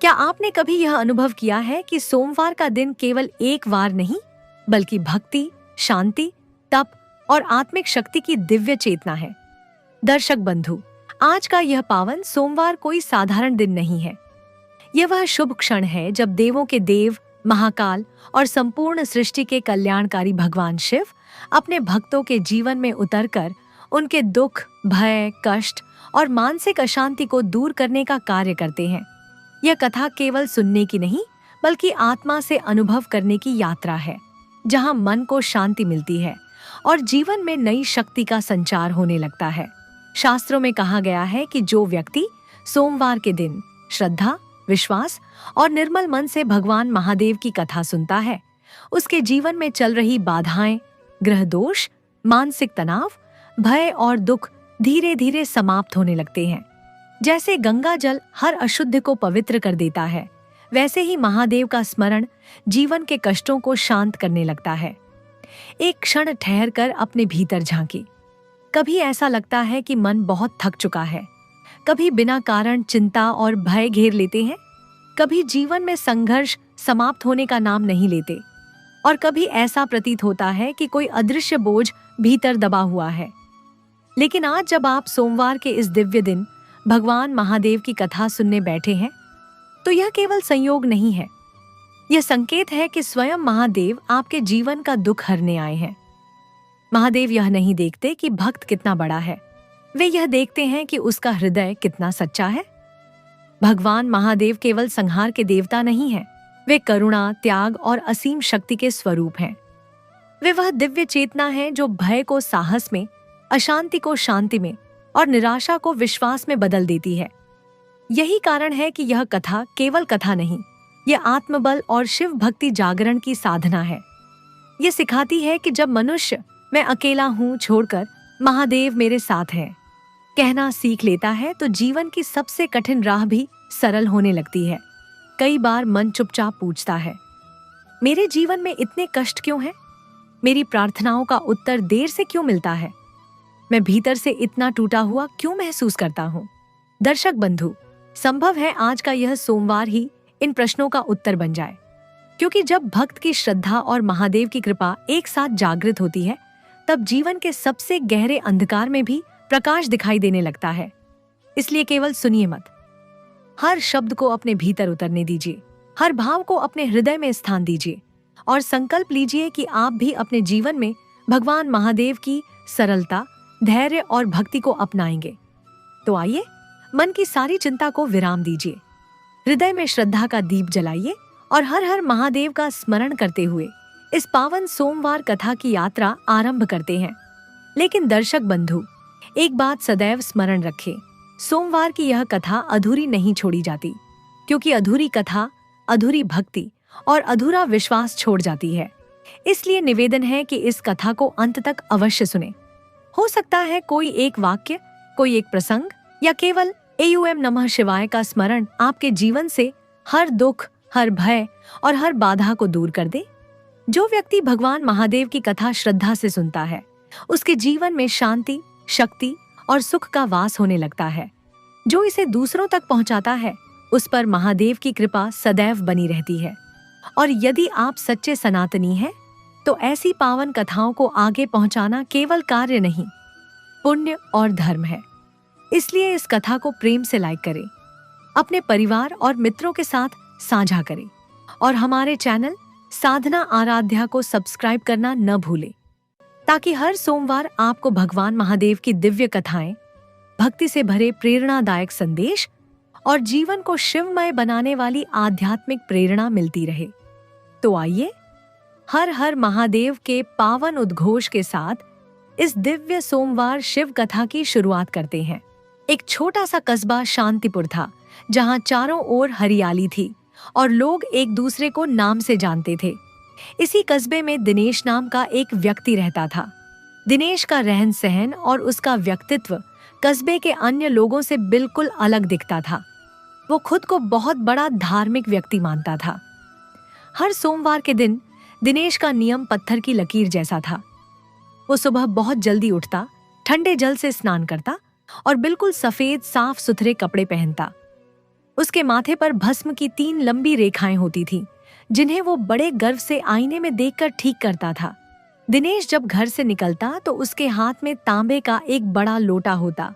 क्या आपने कभी यह अनुभव किया है कि सोमवार का दिन केवल एक वार नहीं, बल्कि भक्ति, शांति, तप और आत्मिक शक्ति की दिव्य चेतना है? दर्शक बंधु, आज का यह पावन सोमवार कोई साधारण दिन नहीं है। यह वह शुभ क्षण है जब देवों के देव, महाकाल और संपूर्ण सृष्टि के कल्याणकारी भगवान शिव अपने भक्तों के जीवन में उतरकर उनके दुख, भय, कष्ट और मानसिक अशांति को दूर करने का कार्य करते हैं। यह कथा केवल सुनने की नहीं, बल्कि आत्मा से अनुभव करने की यात्रा है, जहां मन को शांति मिलती है और जीवन में नई शक्ति का संचार होने लगता है। शास्त्रों में कहा गया है कि जो व्यक्ति सोमवार के दिन श्रद्धा, विश्वास और निर्मल मन से भगवान महादेव की कथा सुनता है, उसके जीवन में चल रही बाधाएं, ग्रह दोष, मानसिक तनाव, भय और दुख धीरे धीरे समाप्त होने लगते हैं। जैसे गंगा जल हर अशुद्ध को पवित्र कर देता है, वैसे ही महादेव का स्मरण जीवन के कष्टों को शांत करने लगता है। एक क्षण ठहरकर अपने भीतर झांकी। कभी ऐसा लगता है कि मन बहुत थक चुका है, कभी बिना कारण चिंता और भय घेर लेते हैं, कभी जीवन में संघर्ष समाप्त होने का नाम नहीं लेते, और कभी ऐसा प्रतीत होता है कि कोई अदृश्य बोझ भीतर दबा हुआ है। लेकिन आज जब आप सोमवार के इस दिव्य दिन भगवान महादेव की कथा सुनने बैठे हैं, तो यह केवल संयोग नहीं है, यह संकेत है कि स्वयं महादेव आपके जीवन का दुख हरने आए हैं। महादेव यह नहीं देखते कि भक्त कितना बड़ा है, वे यह देखते हैं कि उसका हृदय कितना सच्चा है। भगवान महादेव केवल संहार के देवता नहीं हैं, वे करुणा, त्याग और असीम शक्ति के स्वरूप हैं। वे वह दिव्य चेतना है जो भय को साहस में, अशांति को शांति में और निराशा को विश्वास में बदल देती है। यही कारण है कि यह कथा केवल कथा नहीं, यह आत्मबल और शिव भक्ति जागरण की साधना है। यह सिखाती है कि जब मनुष्य मैं अकेला हूँ छोड़कर महादेव मेरे साथ हैं कहना सीख लेता है, तो जीवन की सबसे कठिन राह भी सरल होने लगती है। कई बार मन चुपचाप पूछता है, मेरे जीवन में इतने कष्ट क्यों हैं? मेरी प्रार्थनाओं का उत्तर देर से क्यों मिलता है? मैं भीतर से इतना टूटा हुआ क्यों महसूस करता हूँ? दर्शक बंधु, संभव है आज का यह सोमवार ही इन प्रश्नों का उत्तर बन जाए, क्योंकि जब भक्त की श्रद्धा और महादेव की कृपा एक साथ जागृत होती है, तब जीवन के सबसे गहरे अंधकार में भी प्रकाश दिखाई देने लगता है। इसलिए केवल सुनिए मत, हर शब्द को अपने भीतर उतरने दीजिए, हर भाव को अपने हृदय में स्थान दीजिए और संकल्प लीजिए कि आप भी अपने जीवन में भगवान महादेव की सरलता, धैर्य और भक्ति को अपनाएंगे। तो आइए, मन की सारी चिंता को विराम दीजिए, हृदय में श्रद्धा का दीप जलाइए और हर हर महादेव का स्मरण करते हुए इस पावन सोमवार कथा की यात्रा आरंभ करते हैं। लेकिन दर्शक बंधु, एक बात सदैव स्मरण रखें, सोमवार की यह कथा अधूरी नहीं छोड़ी जाती, क्योंकि अधूरी कथा अधूरी भक्ति और अधूरा विश्वास छोड़ जाती है। इसलिए निवेदन है कि इस कथा को अंत तक अवश्य सुने। हो सकता है कोई एक वाक्य, कोई एक प्रसंग या केवल एयूएम नमः शिवाय का स्मरण आपके जीवन से हर दुख, हर भय और हर बाधा को दूर कर दे। जो व्यक्ति भगवान महादेव की कथा श्रद्धा से सुनता है, उसके जीवन में शांति, शक्ति और सुख का वास होने लगता है। जो इसे दूसरों तक पहुंचाता है, उस पर महादेव की कृपा सदैव बनी रहती है। और यदि आप सच्चे सनातनी हैं, तो ऐसी पावन कथाओं को आगे पहुंचाना केवल कार्य नहीं, पुण्य और धर्म है। इसलिए इस कथा को प्रेम से लाइक करें, अपने परिवार और मित्रों के साथ साझा करें और हमारे चैनल साधना आराध्या को सब्सक्राइब करना न भूलें, ताकि हर सोमवार आपको भगवान महादेव की दिव्य कथाएं, भक्ति से भरे प्रेरणादायक संदेश और जीवन को शिवमय बनाने वाली आध्यात्मिक प्रेरणा मिलती रहे। तो आइए, हर हर महादेव के पावन उद्घोष के साथ इस दिव्य सोमवार शिव कथा की शुरुआत करते हैं। एक छोटा सा कस्बा शांतिपुर था, जहां चारों ओर हरियाली थी और लोग एक दूसरे को नाम से जानते थे। इसी कस्बे में दिनेश नाम का एक व्यक्ति रहता था। दिनेश का रहन सहन और उसका व्यक्तित्व कस्बे के अन्य लोगों से बिल्कुल अलग दिखता था। वो खुद को बहुत बड़ा धार्मिक व्यक्ति मानता था। हर सोमवार के दिन दिनेश का नियम पत्थर की लकीर जैसा था। वो सुबह बहुत जल्दी उठता, ठंडे जल से स्नान करता और बिल्कुल सफेद साफ सुथरे कपड़े पहनता। उसके माथे पर भस्म की 3 लंबी रेखाएं होती थीं, जिन्हें वो बड़े गर्व से आईने में देखकर ठीक करता था। दिनेश जब घर से निकलता तो उसके हाथ में तांबे का एक बड़ा लोटा होता,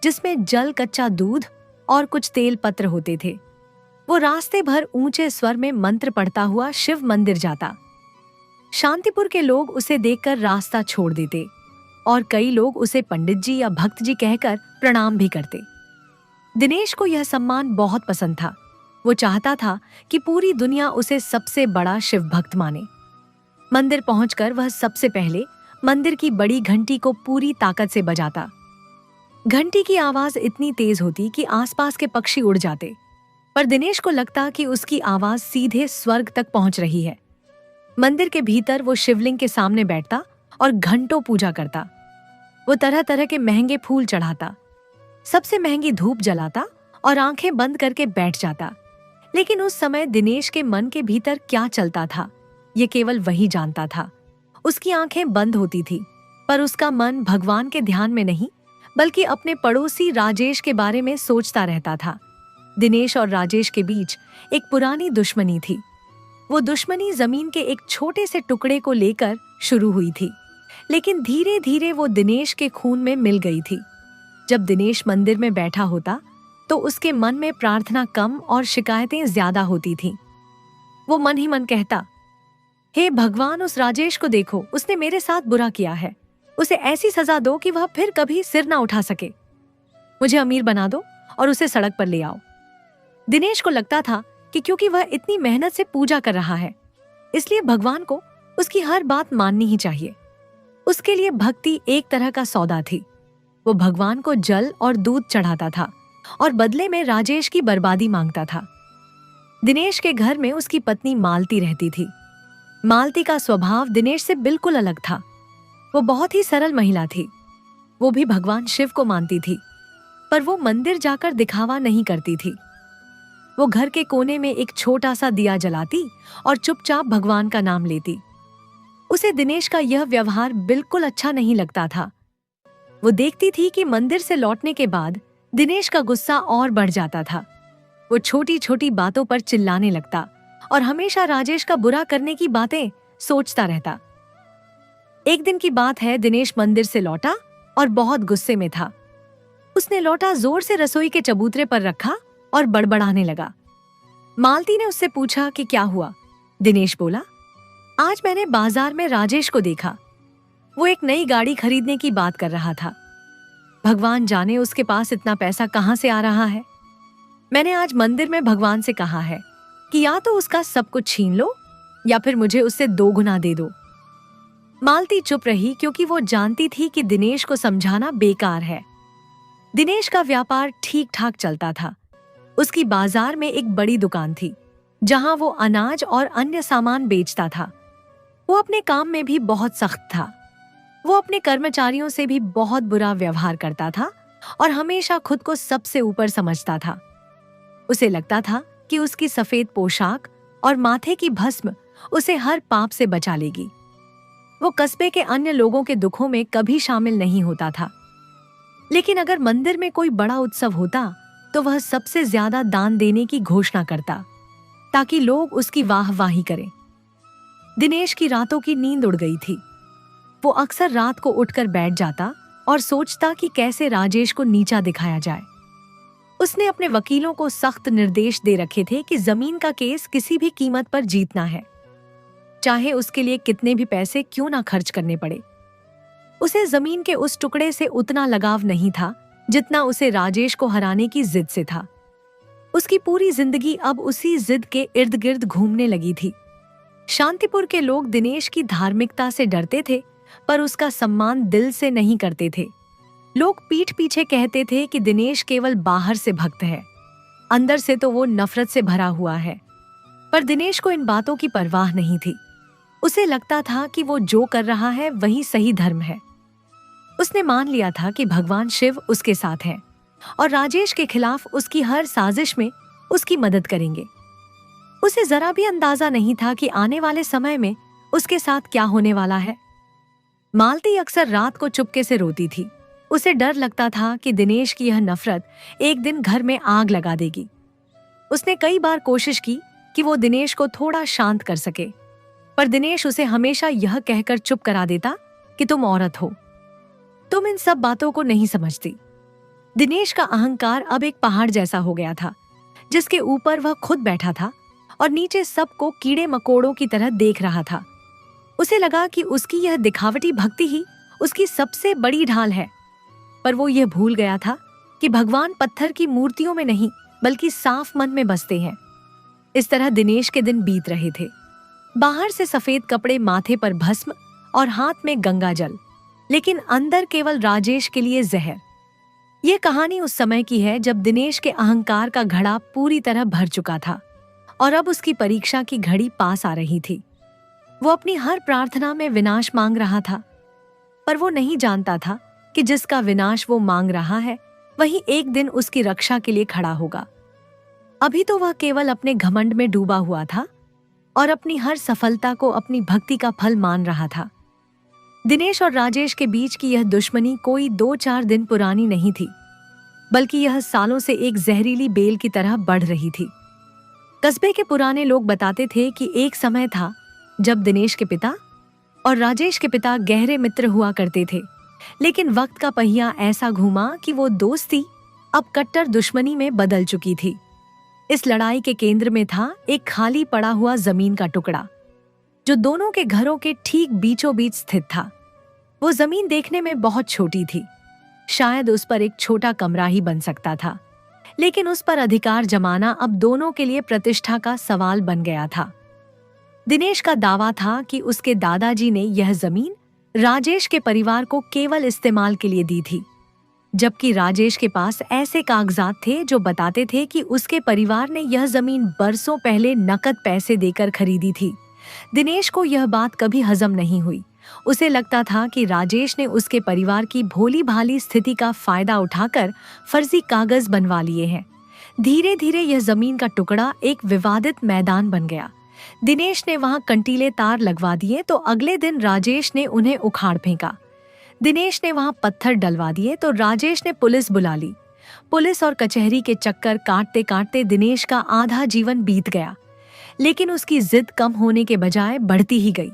जिसमें जल, कच्चा दूध और कुछ तेल पत्र होते थे। वो रास्ते भर ऊंचे स्वर में मंत्र पढ़ता हुआ शिव मंदिर जाता। शांतिपुर के लोग उसे देखकर रास्ता छोड़ देते और कई लोग उसे पंडित जी या भक्त जी कहकर प्रणाम भी करते। दिनेश को यह सम्मान बहुत पसंद था। वो चाहता था कि पूरी दुनिया उसे सबसे बड़ा शिव भक्त माने। मंदिर पहुंचकर वह सबसे पहले मंदिर की बड़ी घंटी को पूरी ताकत से बजाता। घंटी की आवाज इतनी तेज होती कि आसपास के पक्षी उड़ जाते, पर दिनेश को लगता कि उसकी आवाज सीधे स्वर्ग तक पहुंच रही है। मंदिर के भीतर वो शिवलिंग के सामने बैठता और घंटों पूजा करता। वो तरह तरह के महंगे फूल चढ़ाता, सबसे महंगी धूप जलाता और आंखें बंद करके बैठ जाता। लेकिन उस समय दिनेश के मन के भीतर क्या चलता था, ये केवल वही जानता था। उसकी आंखें बंद होती थी, पर उसका मन भगवान के ध्यान में नहीं, बल्कि अपने पड़ोसी राजेश के बारे में सोचता रहता था। दिनेश और राजेश के बीच एक पुरानी दुश्मनी थी। वो दुश्मनी जमीन के एक छोटे से टुकड़े को लेकर शुरू हुई थी, लेकिन धीरे धीरे वो दिनेश के खून में मिल गई थी। जब दिनेश मंदिर में बैठा होता तो उसके मन में प्रार्थना कम और शिकायतें ज्यादा होती थीं। वो मन ही मन कहता, हे भगवान, उस राजेश को देखो, उसने मेरे साथ बुरा किया है। उसे ऐसी सजा दो कि वह फिर कभी सिर ना उठा सके। मुझे अमीर बना दो और उसे सड़क पर ले आओ। दिनेश को लगता था कि क्योंकि वह इतनी मेहनत से पूजा कर रहा है, इसलिए भगवान को उसकी हर बात माननी ही चाहिए। उसके लिए भक्ति एक तरह का सौदा थी। वो भगवान को जल और दूध चढ़ाता था और बदले में राजेश की बर्बादी मांगता था। दिनेश के घर में उसकी पत्नी मालती रहती थी। मालती का स्वभाव दिनेश से बिल्कुल अलग था। वो बहुत ही सरल महिला थी। वो भी भगवान शिव को मानती थी, पर वो मंदिर जाकर दिखावा नहीं करती थी। वो घर के कोने में एक छोटा सा दिया जलाती और चुपचाप भगवान का नाम लेती। उसे दिनेश का यह व्यवहार बिल्कुल अच्छा नहीं लगता था। वो देखती थी कि मंदिर से लौटने के बाद दिनेश का गुस्सा और बढ़ जाता था। वो छोटी छोटी बातों पर चिल्लाने लगता और हमेशा राजेश का बुरा करने की बातें सोचता रहता। एक दिन की बात है, दिनेश मंदिर से लौटा और बहुत गुस्से में था। उसने लौटा जोर से रसोई के चबूतरे पर रखा और बड़बड़ाने लगा। मालती ने उससे पूछा कि क्या हुआ। दिनेश बोला, आज मैंने बाजार में राजेश को देखा। वो एक नई गाड़ी खरीदने की बात कर रहा था। भगवान जाने उसके पास इतना पैसा कहां से आ रहा है। मैंने आज मंदिर में भगवान से कहा है कि या तो उसका सब कुछ छीन लो या फिर मुझे उससे 2 गुना दे दो। मालती चुप रही, क्योंकि वो जानती थी कि दिनेश को समझाना बेकार है। दिनेश का व्यापार ठीक ठाक चलता था। उसकी बाजार में एक बड़ी दुकान थी, जहां वो अनाज और अन्य सामान बेचता था। वो अपने काम में भी बहुत सख्त था। वो अपने कर्मचारियों से भी बहुत बुरा व्यवहार करता था और हमेशा खुद को सबसे ऊपर समझता था। उसे लगता था कि उसकी सफेद पोशाक और माथे की भस्म उसे हर पाप से बचा लेगी। वो कस्बे के अन्य लोगों के दुखों में कभी शामिल नहीं होता था, लेकिन अगर मंदिर में कोई बड़ा उत्सव होता तो वह सबसे ज्यादा दान देने की घोषणा करता, ताकि लोग उसकी वाहवाही करें। दिनेश की रातों की नींद उड़ गई थी। वो अक्सर रात को उठकर बैठ जाता और सोचता कि कैसे राजेश को नीचा दिखाया जाए। उसने अपने वकीलों को सख्त निर्देश दे रखे थे कि जमीन का केस किसी भी कीमत पर जीतना है, चाहे उसके लिए कितने भी पैसे क्यों ना खर्च करने पड़े। उसे जमीन के उस टुकड़े से उतना लगाव नहीं था जितना उसे राजेश को हराने की जिद से था। उसकी पूरी जिंदगी अब उसी जिद के इर्द गिर्द घूमने लगी थी। शांतिपुर के लोग दिनेश की धार्मिकता से डरते थे, पर उसका सम्मान दिल से नहीं करते थे। लोग पीठ पीछे कहते थे कि दिनेश केवल बाहर से भक्त है, अंदर से तो वो नफरत से भरा हुआ है। पर दिनेश को इन बातों की परवाह नहीं थी। उसे लगता था कि वो जो कर रहा है वही सही धर्म है। उसने मान लिया था कि भगवान शिव उसके साथ हैं और राजेश के खिलाफ उसकी हर साजिश में उसकी मदद करेंगे। उसे जरा भी अंदाजा नहीं था कि आने वाले समय में उसके साथ क्या होने वाला है। मालती अक्सर रात को चुपके से रोती थी। उसे डर लगता था कि दिनेश की यह नफरत एक दिन घर में आग लगा देगी। उसने कई बार कोशिश की कि वो दिनेश को थोड़ा शांत कर सके, पर दिनेश उसे हमेशा यह कहकर चुप करा देता कि तुम औरत हो, तुम इन सब बातों को नहीं समझती। दिनेश का अहंकार अब एक पहाड़ जैसा हो गया था, जिसके ऊपर वह खुद बैठा था और नीचे सबको कीड़े मकोड़ों की तरह देख रहा था। उसे लगा कि उसकी यह दिखावटी भक्ति ही उसकी सबसे बड़ी ढाल है, पर वो यह भूल गया था कि भगवान पत्थर की मूर्तियों में नहीं बल्कि साफ मन में बसते हैं। इस तरह दिनेश के दिन बीत रहे थे। बाहर से सफेद कपड़े, माथे पर भस्म और हाथ में गंगा जल, लेकिन अंदर केवल राजेश के लिए जहर। यह कहानी उस समय की है जब दिनेश के अहंकार का घड़ा पूरी तरह भर चुका था और अब उसकी परीक्षा की घड़ी पास आ रही थी। वो अपनी हर प्रार्थना में विनाश मांग रहा था, पर वो नहीं जानता था कि जिसका विनाश वो मांग रहा है वही एक दिन उसकी रक्षा के लिए खड़ा होगा। अभी तो वह केवल अपने घमंड में डूबा हुआ था और अपनी हर सफलता को अपनी भक्ति का फल मान रहा था। दिनेश और राजेश के बीच की यह दुश्मनी कोई 2-4 दिन पुरानी नहीं थी, बल्कि यह सालों से एक जहरीली बेल की तरह बढ़ रही थी। कस्बे के पुराने लोग बताते थे कि एक समय था जब दिनेश के पिता और राजेश के पिता गहरे मित्र हुआ करते थे, लेकिन वक्त का पहिया ऐसा घूमा कि वो दोस्ती अब कट्टर दुश्मनी में बदल चुकी थी। इस लड़ाई के केंद्र में था एक खाली पड़ा हुआ जमीन का टुकड़ा, जो दोनों के घरों के ठीक बीचों बीच स्थित था। वो जमीन देखने में बहुत छोटी थी, शायद उस पर एक छोटा कमरा ही बन सकता था, लेकिन उस पर अधिकार जमाना अब दोनों के लिए प्रतिष्ठा का सवाल बन गया था। दिनेश का दावा था कि उसके दादाजी ने यह जमीन राजेश के परिवार को केवल इस्तेमाल के लिए दी थी, जबकि राजेश के पास ऐसे कागजात थे जो बताते थे कि उसके परिवार ने यह जमीन बरसों पहले नकद पैसे देकर खरीदी थी। दिनेश को यह बात कभी हजम नहीं हुई। उसे लगता था कि राजेश ने उसके परिवार की भोली भाली स्थिति का फायदा उठाकर फर्जी कागज बनवा लिए हैं। धीरे धीरे यह जमीन का टुकड़ा एक विवादित मैदान बन गया। दिनेश ने वहां कंटीले तार लगवा दिए तो अगले दिन राजेश ने उन्हें उखाड़ फेंका। दिनेश ने वहां पत्थर डलवा दिए तो राजेश ने पुलिस बुला ली। पुलिस और कचहरी के चक्कर काटते काटते दिनेश का आधा जीवन बीत गया, लेकिन उसकी जिद कम होने के बजाय बढ़ती ही गई।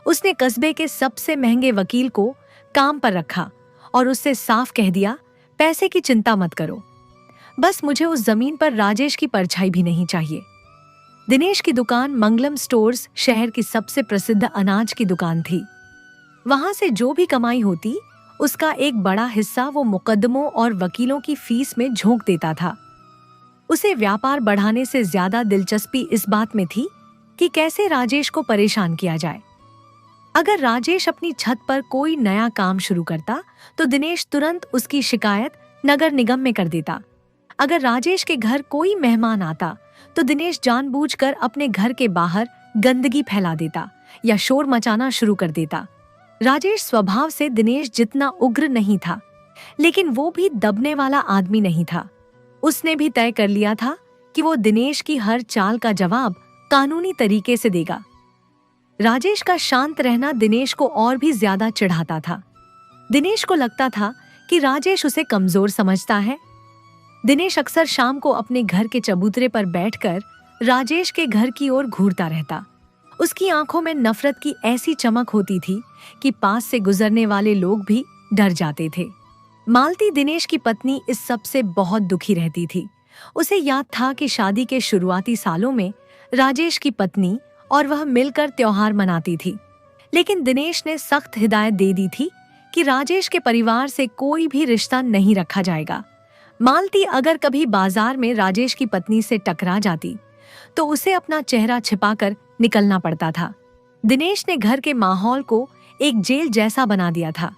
उसने कस्बे के सबसे महंगे वकील को काम पर रखा और उससे साफ कह दिया, पैसे की चिंता मत करो, बस मुझे उस जमीन पर राजेश की परछाई भी नहीं चाहिए। दिनेश की दुकान मंगलम स्टोर्स शहर की सबसे प्रसिद्ध अनाज की दुकान थी। वहां से जो भी कमाई होती उसका एक बड़ा हिस्सा वो मुकदमों और वकीलों की फीस में झोंक देता था। उसे व्यापार बढ़ाने से ज्यादा दिलचस्पी इस बात में थी कि कैसे राजेश को परेशान किया जाए। अगर राजेश अपनी छत पर कोई नया काम शुरू करता तो दिनेश तुरंत उसकी शिकायत नगर निगम में कर देता। अगर राजेश के घर कोई मेहमान आता तो दिनेश जानबूझकर अपने घर के बाहर गंदगी फैला देता या शोर मचाना शुरू कर देता। राजेश स्वभाव से दिनेश जितना उग्र नहीं था, लेकिन वो भी दबने वाला आदमी नहीं था। उसने भी तय कर लिया था कि वो दिनेश की हर चाल का जवाब कानूनी तरीके से देगा। राजेश का शांत रहना दिनेश को और भी ज्यादा चिढ़ाता था। दिनेश को लगता था कि राजेश उसे कमजोर समझता है। दिनेश अक्सर शाम को अपने घर के चबूतरे पर बैठकर राजेश के घर की ओर घूरता रहता। उसकी आंखों में नफरत की ऐसी चमक होती थी कि पास से गुजरने वाले लोग भी डर जाते थे। मालती, दिनेश की पत्नी, इस सब से बहुत दुखी रहती थी। उसे याद था कि शादी के शुरुआती सालों में राजेश की पत्नी और वह मिलकर त्योहार मनाती थी, लेकिन दिनेश ने सख्त हिदायत दे दी थी कि राजेश के परिवार से कोई भी रिश्ता नहीं रखा जाएगा। मालती अगर कभी बाजार में राजेश की पत्नी से टकरा जाती तो उसे अपना चेहरा छिपाकर निकलना पड़ता था। दिनेश ने घर के माहौल को एक जेल जैसा बना दिया था,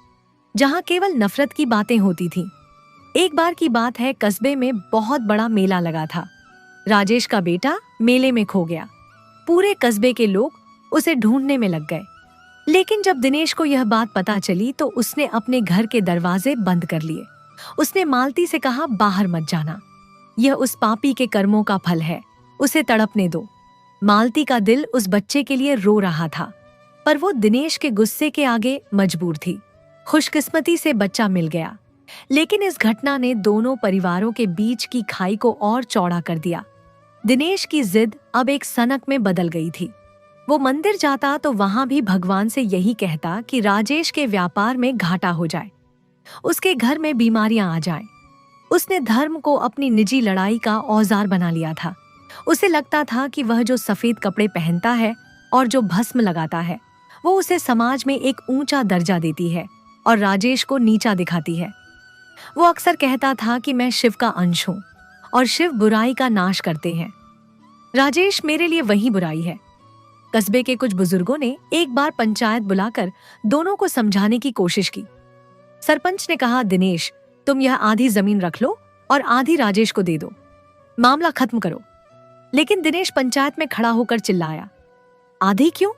जहां केवल नफरत की बातें होती थीं। एक बार की बात है, कस्बे में बहुत बड़ा मेला लगा था। राजेश का बेटा मेले में खो गया। पूरे कस्बे के लोग उसे ढूंढने में लग गए, लेकिन जब दिनेश को यह बात पता चली तो उसने अपने घर के दरवाजे बंद कर लिए। उसने मालती से कहा, बाहर मत जाना, यह उस पापी के कर्मों का फल है, उसे तड़पने दो। मालती का दिल उस बच्चे के लिए रो रहा था, पर वो दिनेश के गुस्से के आगे मजबूर थी। खुशकिस्मती से बच्चा मिल गया, लेकिन इस घटना ने दोनों परिवारों के बीच की खाई को और चौड़ा कर दिया। दिनेश की जिद अब एक सनक में बदल गई थी। वो मंदिर जाता तो वहां भी भगवान से यही कहता कि राजेश के व्यापार में घाटा हो जाए, उसके घर में बीमारियां आ जाएं। उसने धर्म को अपनी निजी लड़ाई का औजार बना लिया था। उसे लगता था कि वह जो सफेद कपड़े पहनता है और जो भस्म लगाता है, वो उसे समाज में एक ऊंचा दर्जा देती है और राजेश को नीचा दिखाती है। वो अक्सर कहता था कि मैं शिव का अंश हूं और शिव बुराई का नाश करते हैं। राजेश मेरे लिए वही बुराई है। कस्बे के कुछ बुजुर्गों ने एक बार पंचायत बुलाकर दोनों को समझाने की कोशिश की। सरपंच ने कहा, दिनेश, तुम यह आधी जमीन रख लो और आधी राजेश को दे दो, मामला खत्म करो। लेकिन दिनेश पंचायत में खड़ा होकर चिल्लाया, आधी क्यों?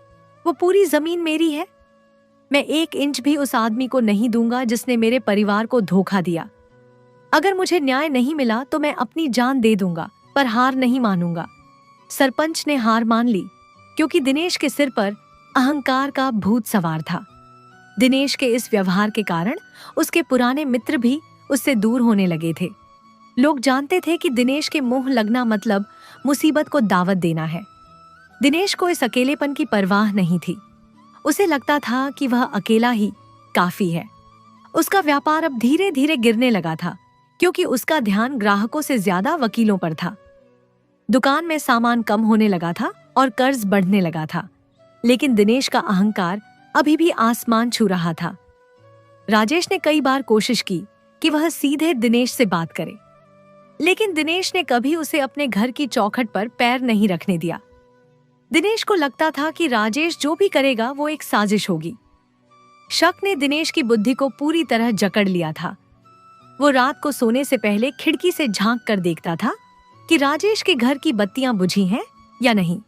वो पूरी जमीन मेरी है। मैं 1 इंच भी उस आदमी को नहीं दूंगा जिसने मेरे परिवार को धोखा दिया। अगर मुझे न्याय नहीं मिला तो मैं अपनी जान दे दूंगा, पर हार नहीं मानूंगा। सरपंच ने हार मान ली क्योंकि दिनेश के सिर पर अहंकार का भूत सवार था। दिनेश के इस व्यवहार के कारण उसके पुराने मित्र भी उससे दूर होने लगे थे। लोग जानते थे कि दिनेश के मुंह लगना मतलब मुसीबत को दावत देना है। दिनेश को इस अकेलेपन की परवाह नहीं थी। उसे लगता था कि वह अकेला ही काफी है। उसका व्यापार अब धीरे धीरे गिरने लगा था क्योंकि उसका ध्यान ग्राहकों से ज्यादा वकीलों पर था। दुकान में सामान कम होने लगा था और कर्ज बढ़ने लगा था, लेकिन दिनेश का अहंकार अभी भी आसमान छू रहा था। राजेश ने कई बार कोशिश की कि वह सीधे दिनेश से बात करे, लेकिन दिनेश ने कभी उसे अपने घर की चौखट पर पैर नहीं रखने दिया। दिनेश को लगता था कि राजेश जो भी करेगा वो एक साजिश होगी। शक ने दिनेश की बुद्धि को पूरी तरह जकड़ लिया था। वो रात को सोने से पहले खिड़की से झांक कर देखता था कि राजेश के घर की बत्तियां बुझी हैं या नहीं।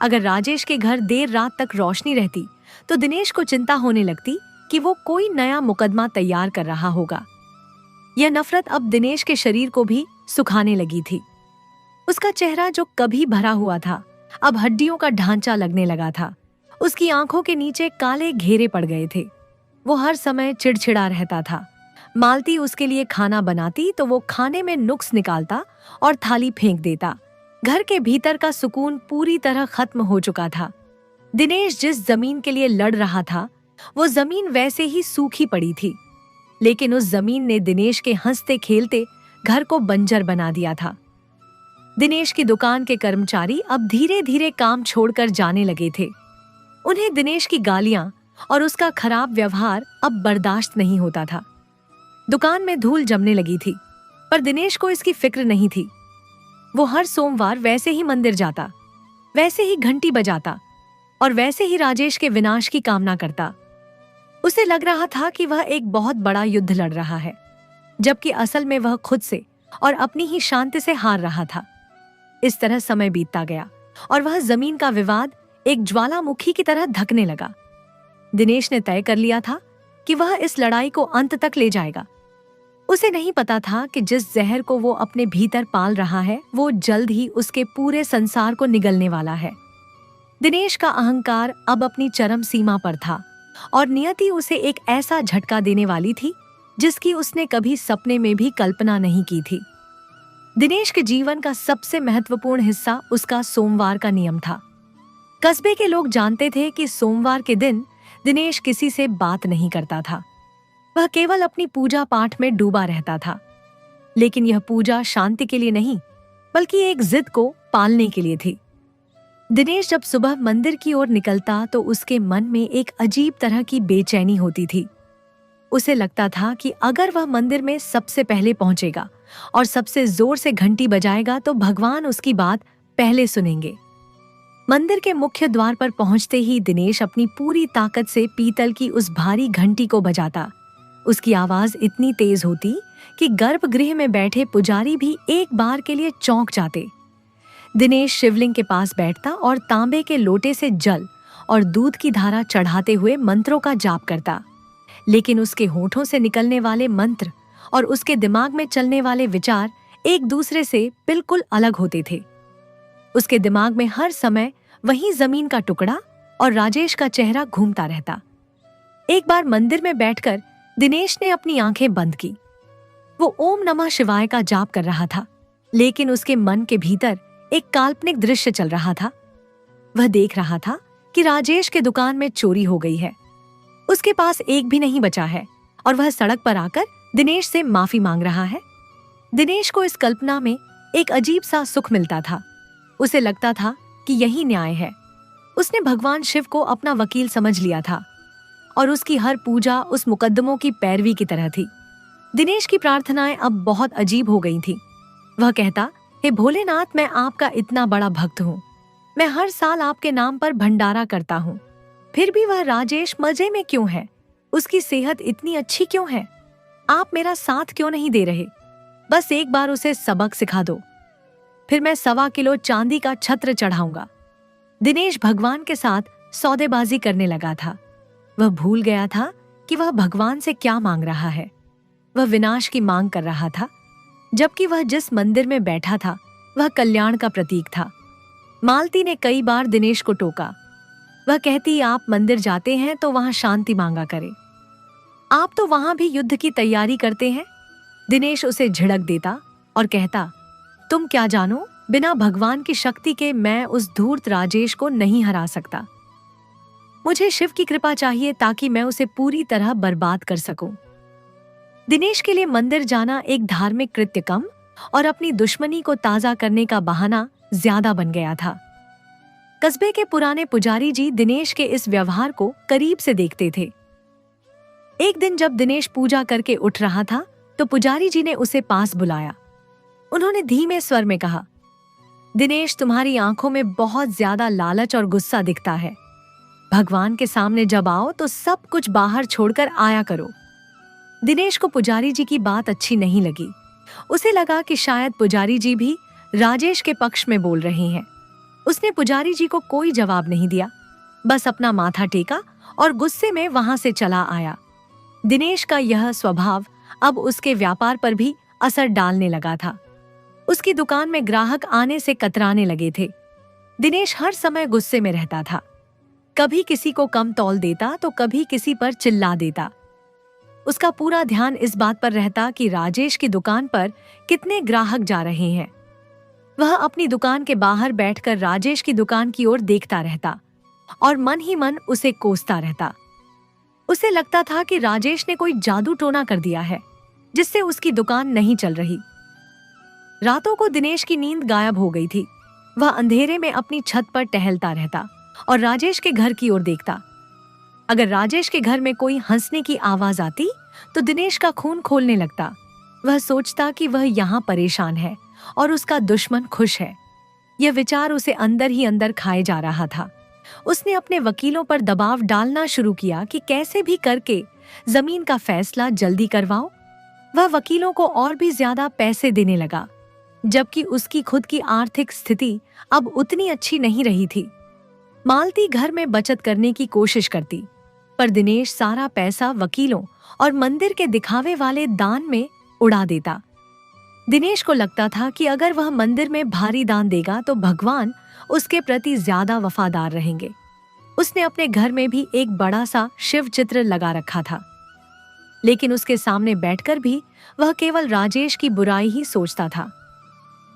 अगर राजेश के घर देर रात तक रोशनी रहती तो दिनेश को चिंता होने लगती कि वो कोई नया मुकदमा तैयार कर रहा होगा। यह नफरत अब दिनेश के शरीर को भी सुखाने लगी थी। उसका चेहरा जो कभी भरा हुआ था अब हड्डियों का ढांचा लगने लगा था। उसकी आंखों के नीचे काले घेरे पड़ गए थे। वो हर समय चिड़चिड़ा रहता था। मालती उसके लिए खाना बनाती तो वो खाने में नुक्स निकालता और थाली फेंक देता। घर के भीतर का सुकून पूरी तरह खत्म हो चुका था। दिनेश जिस जमीन के लिए लड़ रहा था वो जमीन वैसे ही सूखी पड़ी थी, लेकिन उस जमीन ने दिनेश के हंसते खेलते घर को बंजर बना दिया था। दिनेश की दुकान के कर्मचारी अब धीरे धीरे काम छोड़कर जाने लगे थे। उन्हें दिनेश की गालियां और उसका खराब व्यवहार अब बर्दाश्त नहीं होता था। दुकान में धूल जमने लगी थी, पर दिनेश को इसकी फिक्र नहीं थी। वो हर सोमवार वैसे ही मंदिर जाता, वैसे ही घंटी बजाता और वैसे ही राजेश के विनाश की कामना करता। उसे लग रहा था कि वह एक बहुत बड़ा युद्ध लड़ रहा है, जबकि असल में वह खुद से और अपनी ही शांति से हार रहा था। इस तरह समय बीतता गया और वह जमीन का विवाद एक ज्वालामुखी की तरह धकने लगा। दिनेश ने तय कर लिया था कि वह इस लड़ाई को अंत तक ले जाएगा। उसे नहीं पता था कि जिस जहर को वो अपने भीतर पाल रहा है वो जल्द ही उसके पूरे संसार को निगलने वाला है। दिनेश का अहंकार अब अपनी चरम सीमा पर था और नियति उसे एक ऐसा झटका देने वाली थी जिसकी उसने कभी सपने में भी कल्पना नहीं की थी। दिनेश के जीवन का सबसे महत्वपूर्ण हिस्सा उसका सोमवार का नियम था। कस्बे के लोग जानते थे कि सोमवार के दिन दिनेश किसी से बात नहीं करता था। वह केवल अपनी पूजा पाठ में डूबा रहता था। लेकिन यह पूजा शांति के लिए नहीं, बल्कि एक जिद को पालने के लिए थी। दिनेश जब सुबह मंदिर की ओर निकलता तो उसके मन में एक अजीब तरह की बेचैनी होती थी। उसे लगता था कि अगर वह मंदिर में सबसे पहले पहुंचेगा और सबसे जोर से घंटी बजाएगा तो भगवान उसकी बात पहले सुनेंगे। मंदिर के मुख्य द्वार पर पहुंचते ही दिनेश अपनी पूरी ताकत से पीतल की उस भारी घंटी को बजाता। उसकी आवाज इतनी तेज होती कि गर्भगृह में बैठे पुजारी भी एक बार के लिए चौंक जाते। दिनेश शिवलिंग के पास बैठता और तांबे के लोटे से जल और दूध की धारा चढ़ाते हुए मंत्रों का जाप करता। लेकिन उसके होठों से निकलने वाले मंत्र और उसके दिमाग में चलने वाले विचार एक दूसरे से बिल्कुल अलग होते थे। उसके दिमाग में हर समय वही जमीन का टुकड़ा और राजेश का चेहरा घूमता रहता। एक बार मंदिर में बैठकर दिनेश ने अपनी आंखें बंद की। वो ओम नमः शिवाय का जाप कर रहा था, लेकिन उसके मन के भीतर एक काल्पनिक दृश्य चल रहा था। वह देख रहा था कि राजेश के दुकान में चोरी हो गई है। उसके पास एक भी नहीं बचा है और वह सड़क पर आकर दिनेश से माफी मांग रहा है। दिनेश को इस कल्पना में एक अजीब सा सुख मिलता था। उसे लगता था कि यही न्याय है। उसने भगवान शिव को अपना वकील समझ लिया था और उसकी हर पूजा उस मुकद्दमों की पैरवी की तरह थी। दिनेश की प्रार्थनाएं अब बहुत अजीब हो गई थी। वह कहता, हे भोलेनाथ, मैं आपका इतना बड़ा भक्त हूँ। मैं हर साल आपके नाम पर भंडारा करता हूँ। फिर भी वह राजेश मजे में क्यों है? उसकी सेहत इतनी अच्छी क्यों है? आप मेरा साथ क्यों नहीं दे रहे? बस एक बार उसे सबक सिखा दो, फिर मैं 1.25 किलो चांदी का छत्र चढ़ाऊंगा। दिनेश भगवान के साथ सौदेबाजी करने लगा था। वह भूल गया था कि वह भगवान से क्या मांग रहा है। वह विनाश की मांग कर रहा था, जबकि वह जिस मंदिर में बैठा था वह कल्याण का प्रतीक था। मालती ने कई बार दिनेश को टोका। वह कहती, आप मंदिर जाते हैं तो वहां शांति मांगा करें, आप तो वहां भी युद्ध की तैयारी करते हैं। दिनेश उसे झिड़क देता और कहता, तुम क्या जानो, बिना भगवान की शक्ति के मैं उस धूर्त राजेश को नहीं हरा सकता। मुझे शिव की कृपा चाहिए ताकि मैं उसे पूरी तरह बर्बाद कर सकूं। दिनेश के लिए मंदिर जाना एक धार्मिक कृत्य कम और अपनी दुश्मनी को ताजा करने का बहाना ज्यादा बन गया था। कस्बे के पुराने पुजारी जी दिनेश के इस व्यवहार को करीब से देखते थे। एक दिन जब दिनेश पूजा करके उठ रहा था तो पुजारी जी ने उसे पास बुलाया। उन्होंने धीमे स्वर में कहा, दिनेश, तुम्हारी आंखों में बहुत ज्यादा लालच और गुस्सा दिखता है। भगवान के सामने जब आओ तो सब कुछ बाहर छोड़कर आया करो। दिनेश को पुजारी जी की बात अच्छी नहीं लगी। उसे लगा कि शायद पुजारी जी भी राजेश के पक्ष में बोल रहे हैं। उसने पुजारी जी को कोई जवाब नहीं दिया, बस अपना माथा टेका और गुस्से में वहां से चला आया। दिनेश का यह स्वभाव अब उसके व्यापार पर भी असर डालने लगा था। उसकी दुकान में ग्राहक आने से कतराने लगे थे। दिनेश हर समय गुस्से में रहता था। कभी किसी को कम तौल देता तो कभी किसी पर चिल्ला देता। उसका पूरा ध्यान इस बात पर रहता कि राजेश की दुकान पर कितने ग्राहक जा रहे हैं। वह अपनी दुकान के बाहर बैठकर राजेश की दुकान की ओर देखता रहता और मन ही मन उसे कोसता रहता। उसे लगता था कि राजेश ने कोई जादू टोना कर दिया है जिससे उसकी दुकान नहीं चल रही। रातों को दिनेश की नींद गायब हो गई थी। वह अंधेरे में अपनी छत पर टहलता रहता और राजेश के घर की ओर देखता। अगर राजेश के घर में कोई हंसने की आवाज आती तो दिनेश का खून खौलने लगता। वह सोचता कि वह यहाँ परेशान है और उसका दुश्मन खुश है। यह विचार उसे अंदर ही अंदर खाए जा रहा था। उसने अपने वकीलों पर दबाव डालना शुरू किया कि कैसे भी करके जमीन का फैसला जल्दी करवाओ। वह वकीलों को और भी ज्यादा पैसे देने लगा, जबकि उसकी खुद की आर्थिक स्थिति अब उतनी अच्छी नहीं रही थी। मालती घर में बचत करने की कोशिश करती, पर दिनेश सारा पैसा वकीलों और मंदिर के दिखावे वाले दान में उड़ा देता। दिनेश को लगता था कि अगर वह मंदिर में भारी दान देगा तो भगवान उसके प्रति ज्यादा वफादार रहेंगे। उसने अपने घर में भी एक बड़ा सा शिव चित्र लगा रखा था, लेकिन उसके सामने बैठकर भी वह केवल राजेश की बुराई ही सोचता था।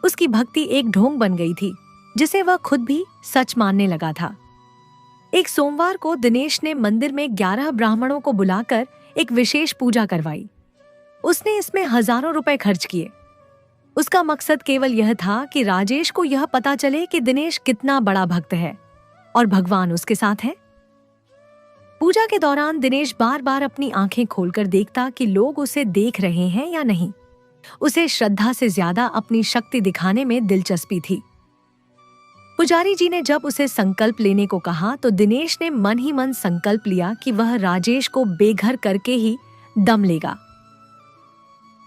उसकी भक्ति एक ढोंग बन गई थी जिसे वह खुद भी सच मानने लगा था। एक सोमवार को दिनेश ने मंदिर में 11 ब्राह्मणों को बुलाकर एक विशेष पूजा करवाई। उसने इसमें हजारों रुपए खर्च किए। उसका मकसद केवल यह था कि राजेश को यह पता चले कि दिनेश कितना बड़ा भक्त है और भगवान उसके साथ है। पूजा के दौरान दिनेश बार बार अपनी आंखें खोलकर देखता कि लोग उसे देख रहे हैं या नहीं। उसे श्रद्धा से ज्यादा अपनी शक्ति दिखाने में दिलचस्पी थी। पुजारी जी ने जब उसे संकल्प लेने को कहा तो दिनेश ने मन ही मन संकल्प लिया कि वह राजेश को बेघर करके ही दम लेगा।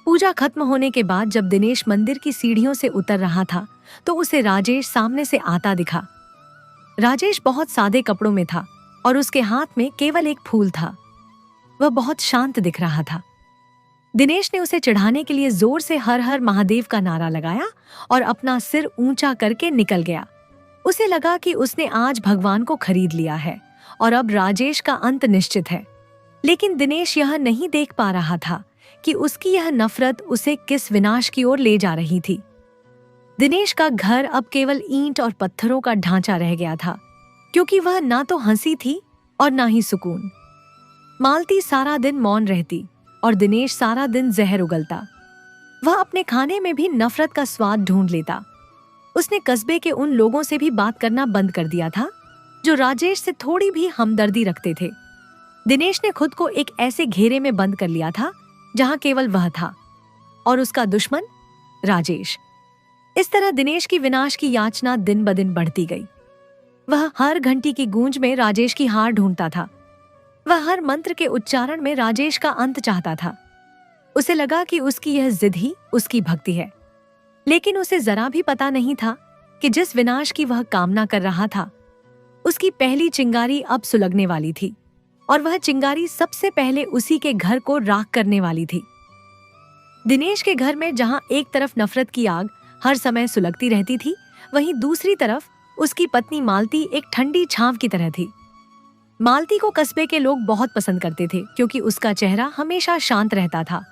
पूजा खत्म होने के बाद जब दिनेश मंदिर की सीढ़ियों से उतर रहा था तो उसे राजेश सामने से आता दिखा। राजेश बहुत सादे कपड़ों में था और उसके हाथ में केवल एक फूल था। वह बहुत शांत दिख रहा था। दिनेश ने उसे चढ़ाने के लिए जोर से हर हर महादेव का नारा लगाया और अपना सिर ऊंचा करके निकल गया। उसे लगा कि उसने आज भगवान को खरीद लिया है और अब राजेश का अंत निश्चित है। लेकिन दिनेश यह नहीं देख पा रहा था कि उसकी यह नफरत उसे किस विनाश की ओर ले जा रही थी। दिनेश का घर अब केवल ईंट और पत्थरों का ढांचा रह गया था, क्योंकि वह ना तो हंसी थी और ना ही सुकून। मालती सारा दिन मौन रहती और दिनेश सारा दिन जहर उगलता। वह अपने खाने में भी नफरत का स्वाद ढूंढ लेता। उसने कस्बे के उन लोगों से भी बात करना बंद कर दिया था जो राजेश से थोड़ी भी हमदर्दी रखते थे। दिनेश ने खुद को एक ऐसे घेरे में बंद कर लिया था जहां केवल वह था और उसका दुश्मन राजेश। इस तरह दिनेश की विनाश की याचना दिन ब दिन बढ़ती गई। वह हर घंटी की गूंज में राजेश की हार ढूंढता था। वह हर मंत्र के उच्चारण में राजेश का अंत चाहता था। उसे लगा कि उसकी यह जिद ही उसकी भक्ति है, लेकिन उसे जरा भी पता नहीं था कि जिस विनाश की वह कामना कर रहा था, उसकी पहली चिंगारी अब सुलगने वाली थी और वह चिंगारी सबसे पहले उसी के घर को राख करने वाली थी। दिनेश के घर में जहां एक तरफ नफरत की आग हर समय सुलगती रहती थी, वहीं दूसरी तरफ उसकी पत्नी मालती एक ठंडी छांव की तरह थी। मालती को कस्बे के लोग बहुत पसंद करते थे, क्योंकि उसका चेहरा हमेशा शांत रहता था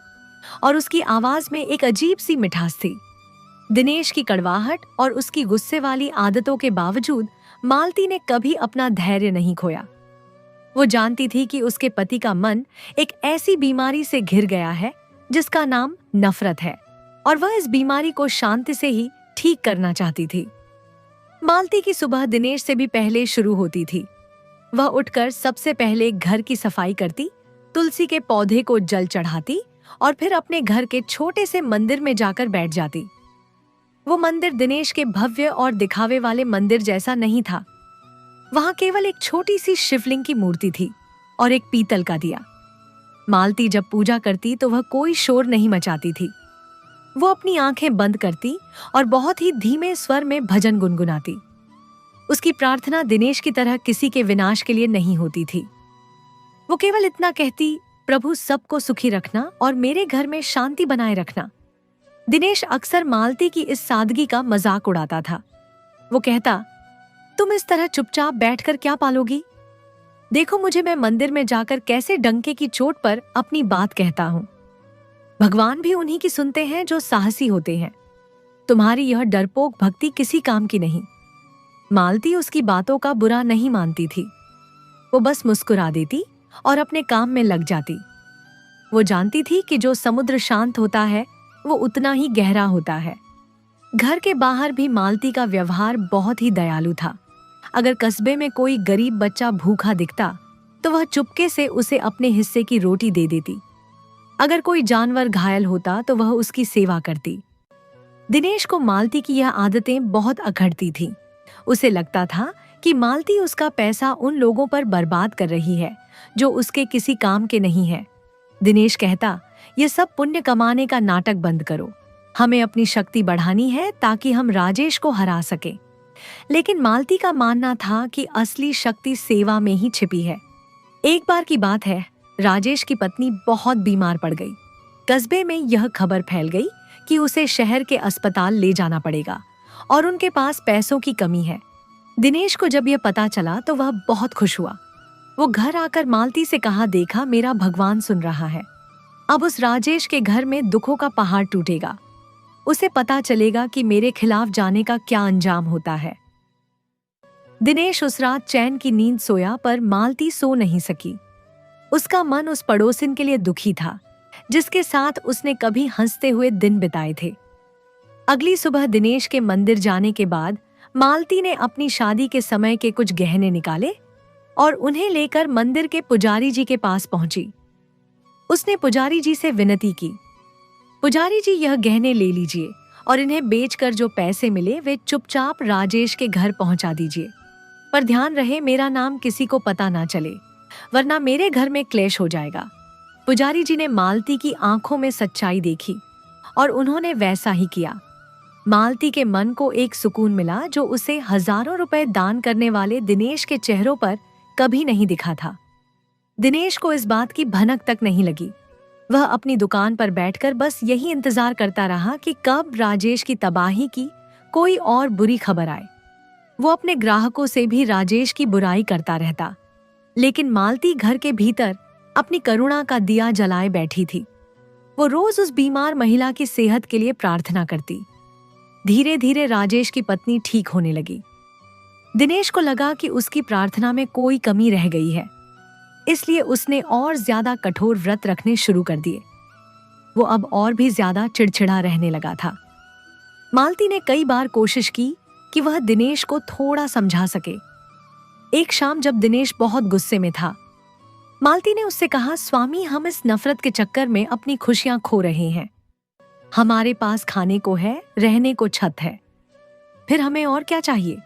और उसकी आवाज में एक अजीब सी मिठास थी। दिनेश की कड़वाहट और उसकी गुस्से वाली आदतों के बावजूद मालती ने कभी अपना धैर्य नहीं खोया। वो जानती थी कि उसके पति का मन एक ऐसी बीमारी से घिर गया है जिसका नाम नफरत है, और वह इस बीमारी को शांति से ही ठीक करना चाहती थी। मालती की सुबह दिनेश से भी पहले शुरू होती थी। वह उठकर सबसे पहले घर की सफाई करती, तुलसी के पौधे को जल चढ़ाती और फिर अपने घर के छोटे से मंदिर में जाकर बैठ जाती। वो मंदिर दिनेश के भव्य और दिखावे वाले मंदिर जैसा नहीं था। वहां केवल एक छोटी सी शिवलिंग की मूर्ति थी और एक पीतल का दिया। मालती जब पूजा करती तो वह कोई शोर नहीं मचाती थी। वो अपनी आंखें बंद करती और बहुत ही धीमे स्वर में भजन गुनगुनाती। उसकी प्रार्थना दिनेश की तरह किसी के विनाश के लिए नहीं होती थी। वो केवल इतना कहती, प्रभु सबको सुखी रखना और मेरे घर में शांति बनाए रखना। दिनेश अक्सर मालती की इस सादगी का मजाक उड़ाता था। वो कहता, तुम इस तरह चुपचाप बैठकर क्या पालोगी? देखो मुझे, मैं मंदिर में जाकर कैसे डंके की चोट पर अपनी बात कहता हूँ। भगवान भी उन्हीं की सुनते हैं जो साहसी होते हैं। तुम्हारी यह डरपोक भक्ति किसी काम की नहीं। मालती उसकी बातों का बुरा नहीं मानती थी। वो बस मुस्कुरा देती और अपने काम में लग जाती। वो जानती थी कि जो समुद्र शांत होता है वो उतना ही गहरा होता है। घर के बाहर भी मालती का व्यवहार बहुत ही दयालु था। अगर कस्बे में कोई गरीब बच्चा भूखा दिखता तो वह चुपके से उसे अपने हिस्से की रोटी दे देती। अगर कोई जानवर घायल होता तो वह उसकी सेवा करती। दिनेश को मालती की यह आदतें बहुत अखड़ती थीं। उसे लगता था कि मालती उसका पैसा उन लोगों पर बर्बाद कर रही है जो उसके किसी काम के नहीं है। दिनेश कहता, ये सब पुण्य कमाने का नाटक बंद करो। हमें अपनी शक्ति बढ़ानी है ताकि हम राजेश को हरा सके। लेकिन मालती का मानना था कि असली शक्ति सेवा में ही छिपी है। एक बार की बात है, राजेश की पत्नी बहुत बीमार पड़ गई। कस्बे में यह खबर फैल गई कि उसे शहर के अस्पताल ले जाना पड़ेगा और उनके पास पैसों की कमी है। दिनेश को जब यह पता चला तो वह बहुत खुश हुआ। वो घर आकर मालती से कहा, देखा मेरा भगवान सुन रहा है। अब उस राजेश के घर में दुखों का पहाड़ टूटेगा। उसे पता चलेगा कि मेरे खिलाफ जाने का क्या अंजाम होता है। दिनेश उस रात चैन की नींद सोया, पर मालती सो नहीं सकी। उसका मन उस पड़ोसिन के लिए दुखी था जिसके साथ उसने कभी हंसते हुए दिन बिताए थे। अगली सुबह दिनेश के मंदिर जाने के बाद मालती ने अपनी शादी के समय के कुछ गहने निकाले और उन्हें लेकर मंदिर के पुजारी जी के पास पहुंची। उसने पुजारी जी से विनती की, पुजारी जी यह गहने ले लीजिए और इन्हें बेचकर जो पैसे मिले वे चुपचाप राजेश के घर पहुंचा दीजिए। पर ध्यान रहे मेरा नाम किसी को पता ना चले, वरना मेरे घर में क्लेश हो जाएगा। पुजारी जी ने मालती की आंखों में सच्चाई देखी और उन्होंने वैसा ही किया। मालती के मन को एक सुकून मिला जो उसे हजारों रुपए दान करने वाले दिनेश के चेहरों पर कभी नहीं दिखा था। दिनेश को इस बात की भनक तक नहीं लगी। वह अपनी दुकान पर बैठकर बस यही इंतजार करता रहा कि कब राजेश की तबाही की कोई और बुरी खबर आए। वो अपने ग्राहकों से भी राजेश की बुराई करता रहता, लेकिन मालती घर के भीतर अपनी करुणा का दिया जलाए बैठी थी। वो रोज उस बीमार महिला की सेहत के लिए प्रार्थना करती। धीरे धीरे राजेश की पत्नी ठीक होने लगी। दिनेश को लगा कि उसकी प्रार्थना में कोई कमी रह गई है, इसलिए उसने और ज्यादा कठोर व्रत रखने शुरू कर दिए। वो अब और भी ज्यादा चिड़चिड़ा रहने लगा था। मालती ने कई बार कोशिश की कि वह दिनेश को थोड़ा समझा सके। एक शाम जब दिनेश बहुत गुस्से में था, मालती ने उससे कहा, स्वामी, हम इस नफरत के चक्कर में अपनी खुशियां खो रहे हैं। हमारे पास खाने को है, रहने को छत है, फिर हमें और क्या चाहिए?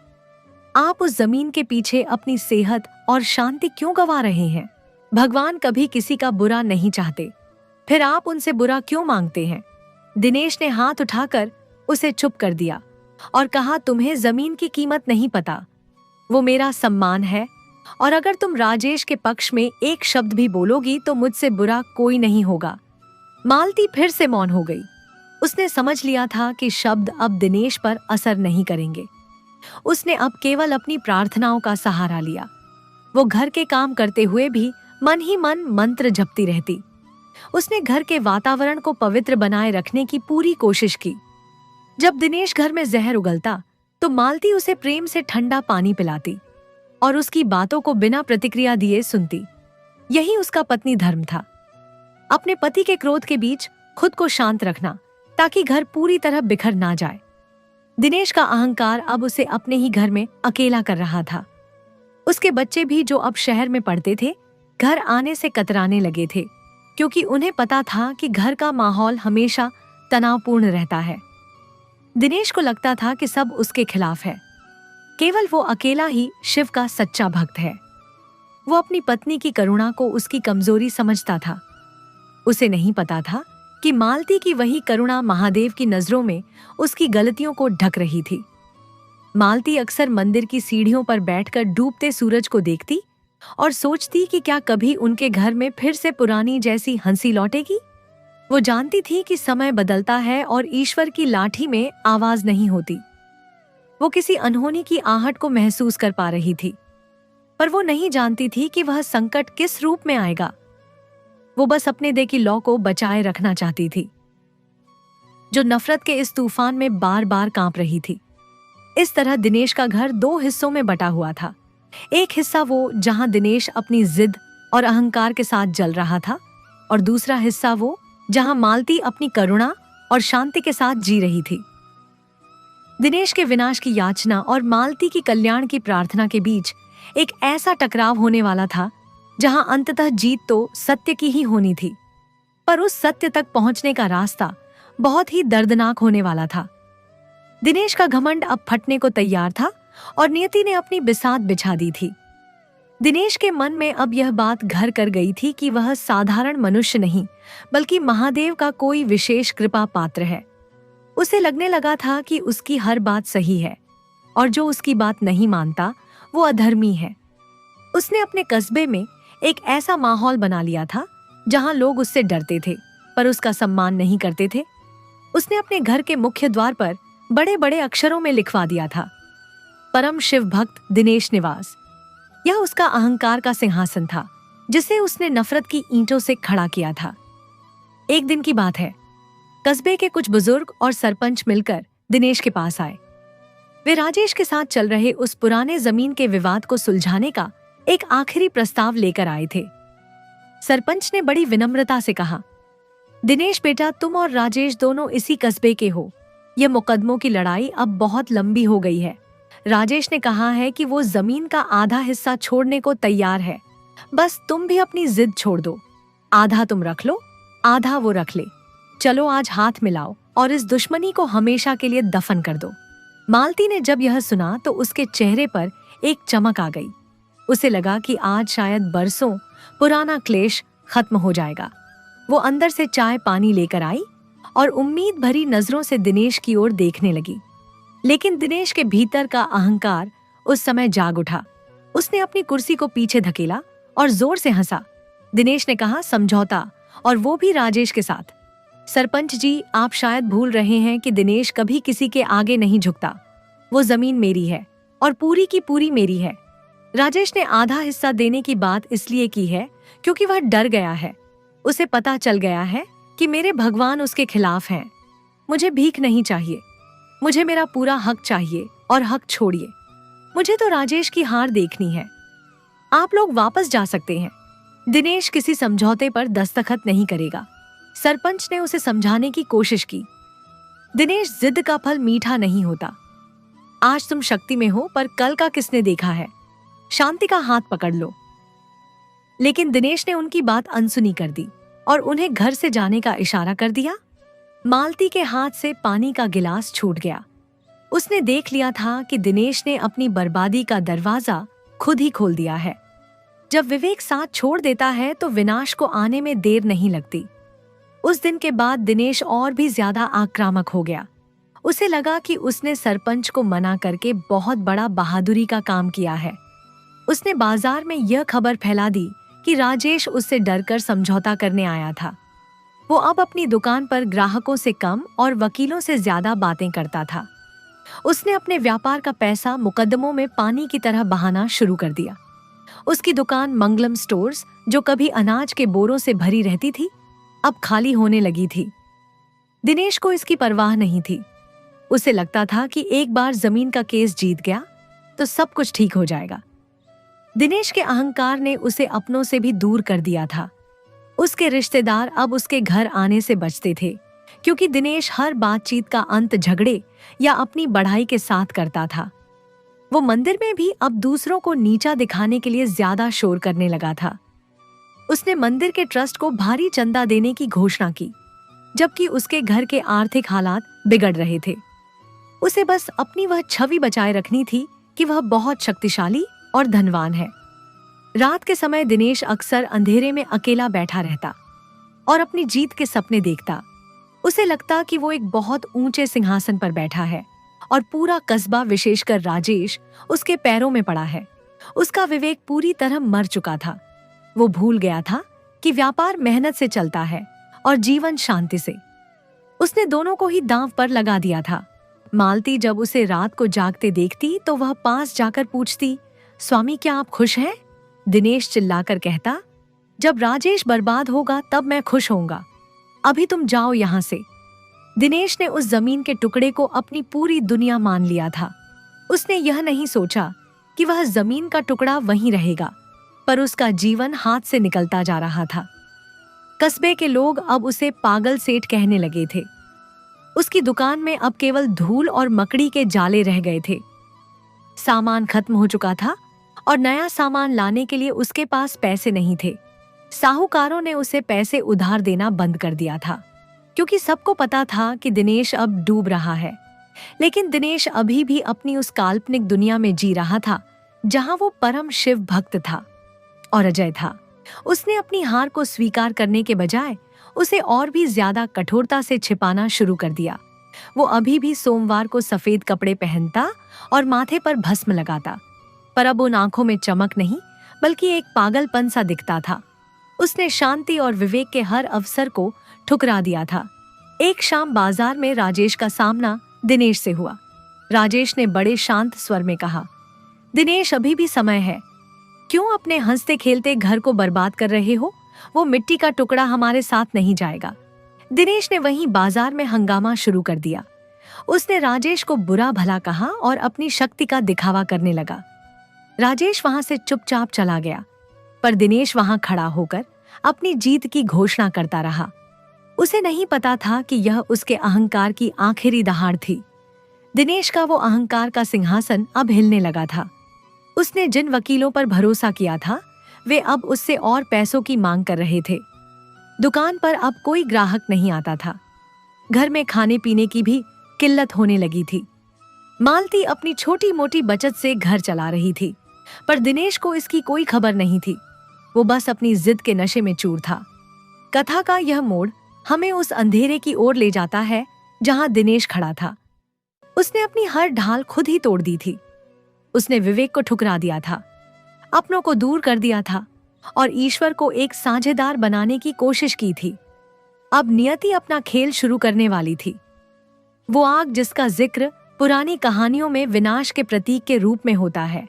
आप उस जमीन के पीछे अपनी सेहत और शांति क्यों गंवा रहे हैं? भगवान कभी किसी का बुरा नहीं चाहते, फिर आप उनसे बुरा क्यों मांगते हैं? दिनेश ने हाथ उठाकर उसे चुप कर दिया और कहा, तुम्हें जमीन की कीमत नहीं पता, वो मेरा सम्मान है, और अगर तुम राजेश के पक्ष में एक शब्द भी बोलोगी तो मुझसे बुरा कोई नहीं होगा। मालती फिर से मौन हो गई। उसने समझ लिया था कि शब्द अब दिनेश पर असर नहीं करेंगे। उसने अब केवल अपनी प्रार्थनाओं का सहारा लिया। वो घर के काम करते हुए भी मन ही मन मंत्र जपती रहती। उसने घर के वातावरण को पवित्र बनाए रखने की पूरी कोशिश की। जब दिनेश घर में जहर उगलता तो मालती उसे प्रेम से ठंडा पानी पिलाती और उसकी बातों को बिना प्रतिक्रिया दिए सुनती। यही उसका पत्नी धर्म था, अपने पति के क्रोध के बीच खुद को शांत रखना, ताकि घर पूरी तरह बिखर ना जाए। दिनेश का अहंकार अब उसे अपने ही घर में अकेला कर रहा था। उसके बच्चे भी, जो अब शहर में पढ़ते थे, घर आने से कतराने लगे थे, क्योंकि उन्हें पता था कि घर का माहौल हमेशा तनावपूर्ण रहता है। दिनेश को लगता था कि सब उसके खिलाफ है, केवल वो अकेला ही शिव का सच्चा भक्त है। वो अपनी पत्नी की करुणा को उसकी कमजोरी समझता था। उसे नहीं पता था कि मालती की वही करुणा महादेव की नजरों में उसकी गलतियों को ढक रही थी। मालती अक्सर मंदिर की सीढ़ियों पर बैठकर डूबते सूरज को देखती और सोचती कि क्या कभी उनके घर में फिर से पुरानी जैसी हंसी लौटेगी। वो जानती थी कि समय बदलता है और ईश्वर की लाठी में आवाज नहीं होती। वो किसी अनहोनी की आहट को महसूस कर पा रही थी, पर वो नहीं जानती थी कि वह संकट किस रूप में आएगा। वो बस अपने दे की लौ को बचाए रखना चाहती थी, जो नफरत के इस तूफान में बार बार कांप रही थी। इस तरह दिनेश का घर दो हिस्सों में बटा हुआ था। एक हिस्सा वो जहां दिनेश अपनी जिद और अहंकार के साथ जल रहा था, और दूसरा हिस्सा वो जहां मालती अपनी करुणा और शांति के साथ जी रही थी। दिनेश के विनाश की याचना और मालती की कल्याण की प्रार्थना के बीच एक ऐसा टकराव होने वाला था जहां अंततः जीत तो सत्य की ही होनी थी, पर उस सत्य तक पहुंचने का रास्ता बहुत ही दर्दनाक होने वाला था। दिनेश का घमंड अब फटने को तैयार था और नियति ने अपनी बिसात बिछा दी थी। दिनेश के मन में अब यह बात घर कर गई थी कि वह साधारण मनुष्य नहीं, बल्कि महादेव का कोई विशेष कृपा पात्र है। उसे लगने लगा था कि उसकी हर बात सही है और जो उसकी बात नहीं मानता वो अधर्मी है। उसने अपने कस्बे में एक ऐसा माहौल बना लिया था जहां लोग उससे डरते थे पर उसका सम्मान नहीं करते थे। उसने अपने घर के मुख्य द्वार पर बड़े बड़े अक्षरों में लिखवा दिया था, परम शिव भक्त दिनेश निवास। यह उसका अहंकार का सिंहासन था, जिसे उसने नफरत की ईंटों से खड़ा किया था। एक दिन की बात है, कस्बे के कुछ बुजुर्ग और सरपंच मिलकर दिनेश के पास आए। वे राजेश के साथ चल रहे उस पुराने जमीन के विवाद को सुलझाने का एक आखिरी प्रस्ताव लेकर आए थे। सरपंच ने बड़ी विनम्रता से कहा, दिनेश बेटा, तुम और राजेश दोनों इसी कस्बे के हो। यह मुकदमों की लड़ाई अब बहुत लंबी हो गई है। राजेश ने कहा है कि वो जमीन का आधा हिस्सा छोड़ने को तैयार है, बस तुम भी अपनी जिद छोड़ दो। आधा तुम रख लो, आधा वो रख ले। चलो आज हाथ मिलाओ और इस दुश्मनी को हमेशा के लिए दफन कर दो। मालती ने जब यह सुना तो उसके चेहरे पर एक चमक आ गई। उसे लगा कि आज शायद बरसों पुराना क्लेश खत्म हो जाएगा। वो अंदर से चाय पानी लेकर आई और उम्मीद भरी नजरों से दिनेश की ओर देखने लगी। लेकिन दिनेश के भीतर का अहंकार उस समय जाग उठा। उसने अपनी कुर्सी को पीछे धकेला और जोर से हंसा। दिनेश ने कहा, समझौता, और वो भी राजेश के साथ। सरपंच जी, आप शायद भूल रहे हैं कि दिनेश कभी किसी के आगे नहीं झुकता। वो जमीन मेरी है और पूरी की पूरी मेरी है। राजेश ने आधा हिस्सा देने की बात इसलिए की है क्योंकि वह डर गया है। उसे पता चल गया है कि मेरे भगवान उसके खिलाफ हैं। मुझे भीख नहीं चाहिए। मुझे मेरा पूरा हक चाहिए और हक छोड़िए। मुझे तो राजेश की हार देखनी है। आप लोग वापस जा सकते हैं। दिनेश किसी समझौते पर दस्तखत नहीं करेगा। सरपंच ने उसे समझाने की कोशिश की। दिनेश, जिद का फल मीठा नहीं होता। आज तुम शक्ति में हो, पर कल का किसने देखा है। शांति का हाथ पकड़ लो। लेकिन दिनेश ने उनकी बात अनसुनी कर दी और उन्हें घर से जाने का इशारा कर दिया। मालती के हाथ से पानी का गिलास छूट गया। उसने देख लिया था कि दिनेश ने अपनी बर्बादी का दरवाजा खुद ही खोल दिया है। जब विवेक साथ छोड़ देता है तो विनाश को आने में देर नहीं लगती। उस दिन के बाद दिनेश और भी ज्यादा आक्रामक हो गया। उसे लगा कि उसने सरपंच को मना करके बहुत बड़ा बहादुरी का काम किया है। उसने बाजार में यह खबर फैला दी कि राजेश उससे डरकर समझौता करने आया था। वो अब अपनी दुकान पर ग्राहकों से कम और वकीलों से ज्यादा बातें करता था। उसने अपने व्यापार का पैसा मुकदमों में पानी की तरह बहाना शुरू कर दिया। उसकी दुकान मंगलम स्टोर्स, जो कभी अनाज के बोरों से भरी रहती थी, अब खाली होने लगी थी। दिनेश को इसकी परवाह नहीं थी। उसे लगता था कि एक बार जमीन का केस जीत गया तो सब कुछ ठीक हो जाएगा। दिनेश के अहंकार ने उसे अपनों से भी दूर कर दिया था। उसके रिश्तेदार अब उसके घर आने से बचते थे, क्योंकि दिनेश हर बातचीत का अंत झगड़े या अपनी बढ़ाई के साथ करता था। वो मंदिर में भी अब दूसरों को नीचा दिखाने के लिए ज्यादा शोर करने लगा था। उसने मंदिर के ट्रस्ट को भारी चंदा देने की घोषणा की, जबकि उसके घर के आर्थिक हालात बिगड़ रहे थे। उसे बस अपनी वह छवि बचाए रखनी थी कि वह बहुत शक्तिशाली और धनवान है। रात के समय दिनेश अक्सर अंधेरे में अकेला बैठा रहता और अपनी जीत के सपने देखता। उसे लगता कि वो एक बहुत ऊंचे सिंहासन पर बैठा है और पूरा कस्बा, विशेषकर राजेश, उसके पैरों में पड़ा है। उसका विवेक पूरी तरह मर चुका था। वो भूल गया था कि व्यापार मेहनत से चलता है और जीवन शांति से। उसने दोनों को ही दांव पर लगा दिया था। मालती जब उसे रात को जागते देखती तो वह पास जाकर पूछती, स्वामी, क्या आप खुश हैं? दिनेश चिल्लाकर कहता, जब राजेश बर्बाद होगा तब मैं खुश होऊंगा। अभी तुम जाओ यहां से। दिनेश ने उस जमीन के टुकड़े को अपनी पूरी दुनिया मान लिया था। उसने यह नहीं सोचा कि वह जमीन का टुकड़ा वहीं रहेगा, पर उसका जीवन हाथ से निकलता जा रहा था। कस्बे के लोग अब उसे पागल सेठ कहने लगे थे। उसकी दुकान में अब केवल धूल और मकड़ी के जाले रह गए थे। सामान खत्म हो चुका था और नया सामान लाने के लिए उसके पास पैसे नहीं थे। साहूकारों ने उसे पैसे उधार देना बंद कर दिया था, क्योंकि सबको पता था कि दिनेश अब डूब रहा है। लेकिन दिनेश अभी भी अपनी उस काल्पनिक दुनिया में जी रहा था जहां वो परम शिव भक्त था और अजय था। उसने अपनी हार को स्वीकार करने के बजाय उसे और भी ज्यादा कठोरता से छिपाना शुरू कर दिया। वो अभी भी सोमवार को सफेद कपड़े पहनता और माथे पर भस्म लगाता, पर अब उन आंखों में चमक नहीं बल्कि एक पागलपन सा दिखता था। उसने शांति और विवेक के हर अवसर को ठुकरा दिया था। एक शाम बाजार में राजेश का सामना दिनेश से हुआ। राजेश ने बड़े शांत स्वर में कहा, दिनेश, अभी भी समय है। क्यों अपने हंसते खेलते घर को बर्बाद कर रहे हो? वो मिट्टी का टुकड़ा हमारे साथ नहीं जाएगा। दिनेश ने वहीं बाजार में हंगामा शुरू कर दिया। उसने राजेश को बुरा भला कहा और अपनी शक्ति का दिखावा करने लगा। राजेश वहां से चुपचाप चला गया, पर दिनेश वहां खड़ा होकर अपनी जीत की घोषणा करता रहा। उसे नहीं पता था कि यह उसके अहंकार की आखिरी दहाड़ थी। दिनेश का वो अहंकार का सिंहासन अब हिलने लगा था। उसने जिन वकीलों पर भरोसा किया था वे अब उससे और पैसों की मांग कर रहे थे। दुकान पर अब कोई ग्राहक नहीं आता था। घर में खाने पीने की भी किल्लत होने लगी थी। मालती अपनी छोटी मोटी बचत से घर चला रही थी, पर दिनेश को इसकी कोई खबर नहीं थी। वो बस अपनी जिद के नशे में चूर था। कथा का यह मोड़ हमें उस अंधेरे की ओर ले जाता है जहां दिनेश खड़ा था। उसने अपनी हर ढाल खुद ही तोड़ दी थी। उसने विवेक को ठुकरा दिया था, अपनों को दूर कर दिया था और ईश्वर को एक साझेदार बनाने की कोशिश की थी। अब नियति अपना खेल शुरू करने वाली थी। वो आग जिसका जिक्र पुरानी कहानियों में विनाश के प्रतीक के रूप में होता है,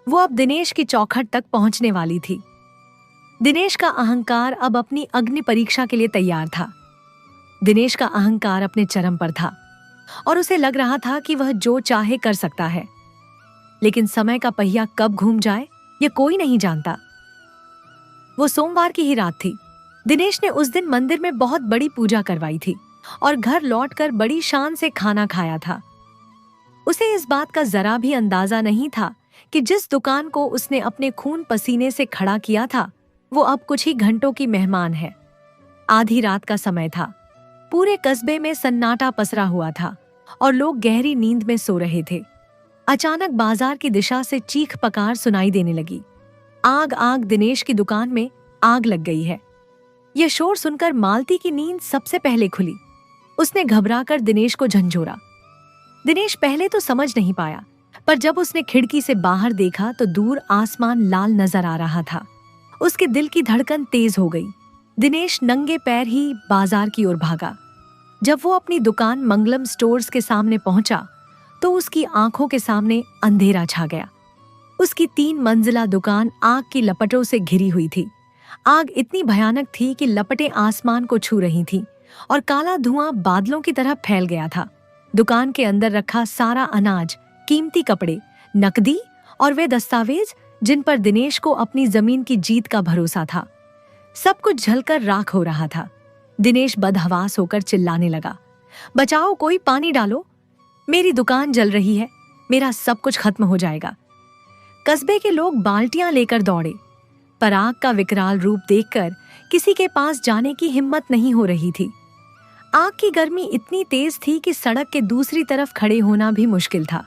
वो अब दिनेश की चौखट तक पहुंचने वाली थी। दिनेश का अहंकार अब अपनी अग्नि परीक्षा के लिए तैयार था। दिनेश का अहंकार अपने चरम पर था। और उसे लग रहा था कि वह जो चाहे कर सकता है। लेकिन समय का पहिया कब घूम जाए ये कोई नहीं जानता। वो सोमवार की ही रात थी। दिनेश ने उस दिन मंदिर में बहुत बड़ी पूजा करवाई थी और घर लौटकर बड़ी शान से खाना खाया था। उसे इस बात का जरा भी अंदाजा नहीं था कि जिस दुकान को उसने अपने खून पसीने से खड़ा किया था वो अब कुछ ही घंटों की मेहमान है। आधी रात का समय था। पूरे कस्बे में सन्नाटा पसरा हुआ था और लोग गहरी नींद में सो रहे थे। अचानक बाजार की दिशा से चीख पकार सुनाई देने लगी। आग आग, दिनेश की दुकान में आग लग गई है। यह शोर सुनकर मालती की नींद सबसे पहले खुली। उसने घबराकर दिनेश को झंझोरा। दिनेश पहले तो समझ नहीं पाया, पर जब उसने खिड़की से बाहर देखा तो दूर आसमान लाल नजर आ रहा था। उसके दिल की धड़कन तेज हो गई। दिनेश नंगे पैर ही बाजार की ओर भागा। जब वो अपनी दुकान मंगलम स्टोर्स के सामने पहुंचा तो उसकी आंखों के सामने अंधेरा छा गया। उसकी 3 मंजिला दुकान आग की लपटों से घिरी हुई थी। आग इतनी भयानक थी कि लपटें आसमान को छू रही थीं और काला धुआं बादलों की तरह फैल गया था। दुकान के अंदर रखा सारा अनाज, कीमती कपड़े, नकदी और वे दस्तावेज जिन पर दिनेश को अपनी जमीन की जीत का भरोसा था, सब कुछ जलकर राख हो रहा था। दिनेश बदहवास होकर चिल्लाने लगा, बचाओ, कोई पानी डालो, मेरी दुकान जल रही है, मेरा सब कुछ खत्म हो जाएगा। कस्बे के लोग बाल्टियां लेकर दौड़े, पर आग का विकराल रूप देखकर किसी के पास जाने की हिम्मत नहीं हो रही थी। आग की गर्मी इतनी तेज थी कि सड़क के दूसरी तरफ खड़े होना भी मुश्किल था।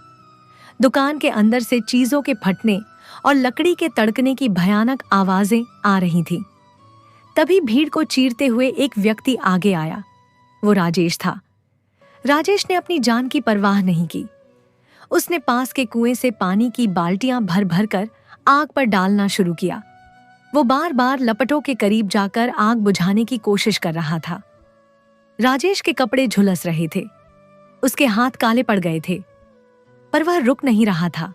दुकान के अंदर से चीजों के फटने और लकड़ी के तड़कने की भयानक आवाजें आ रही थीं। तभी भीड़ को चीरते हुए एक व्यक्ति आगे आया। वो राजेश था। राजेश ने अपनी जान की परवाह नहीं की। उसने पास के कुएं से पानी की बाल्टियां भर भर कर आग पर डालना शुरू किया। वो बार बार लपटों के करीब जाकर आग बुझाने की कोशिश कर रहा था। राजेश के कपड़े झुलस रहे थे, उसके हाथ काले पड़ गए थे, पर वह रुक नहीं रहा था।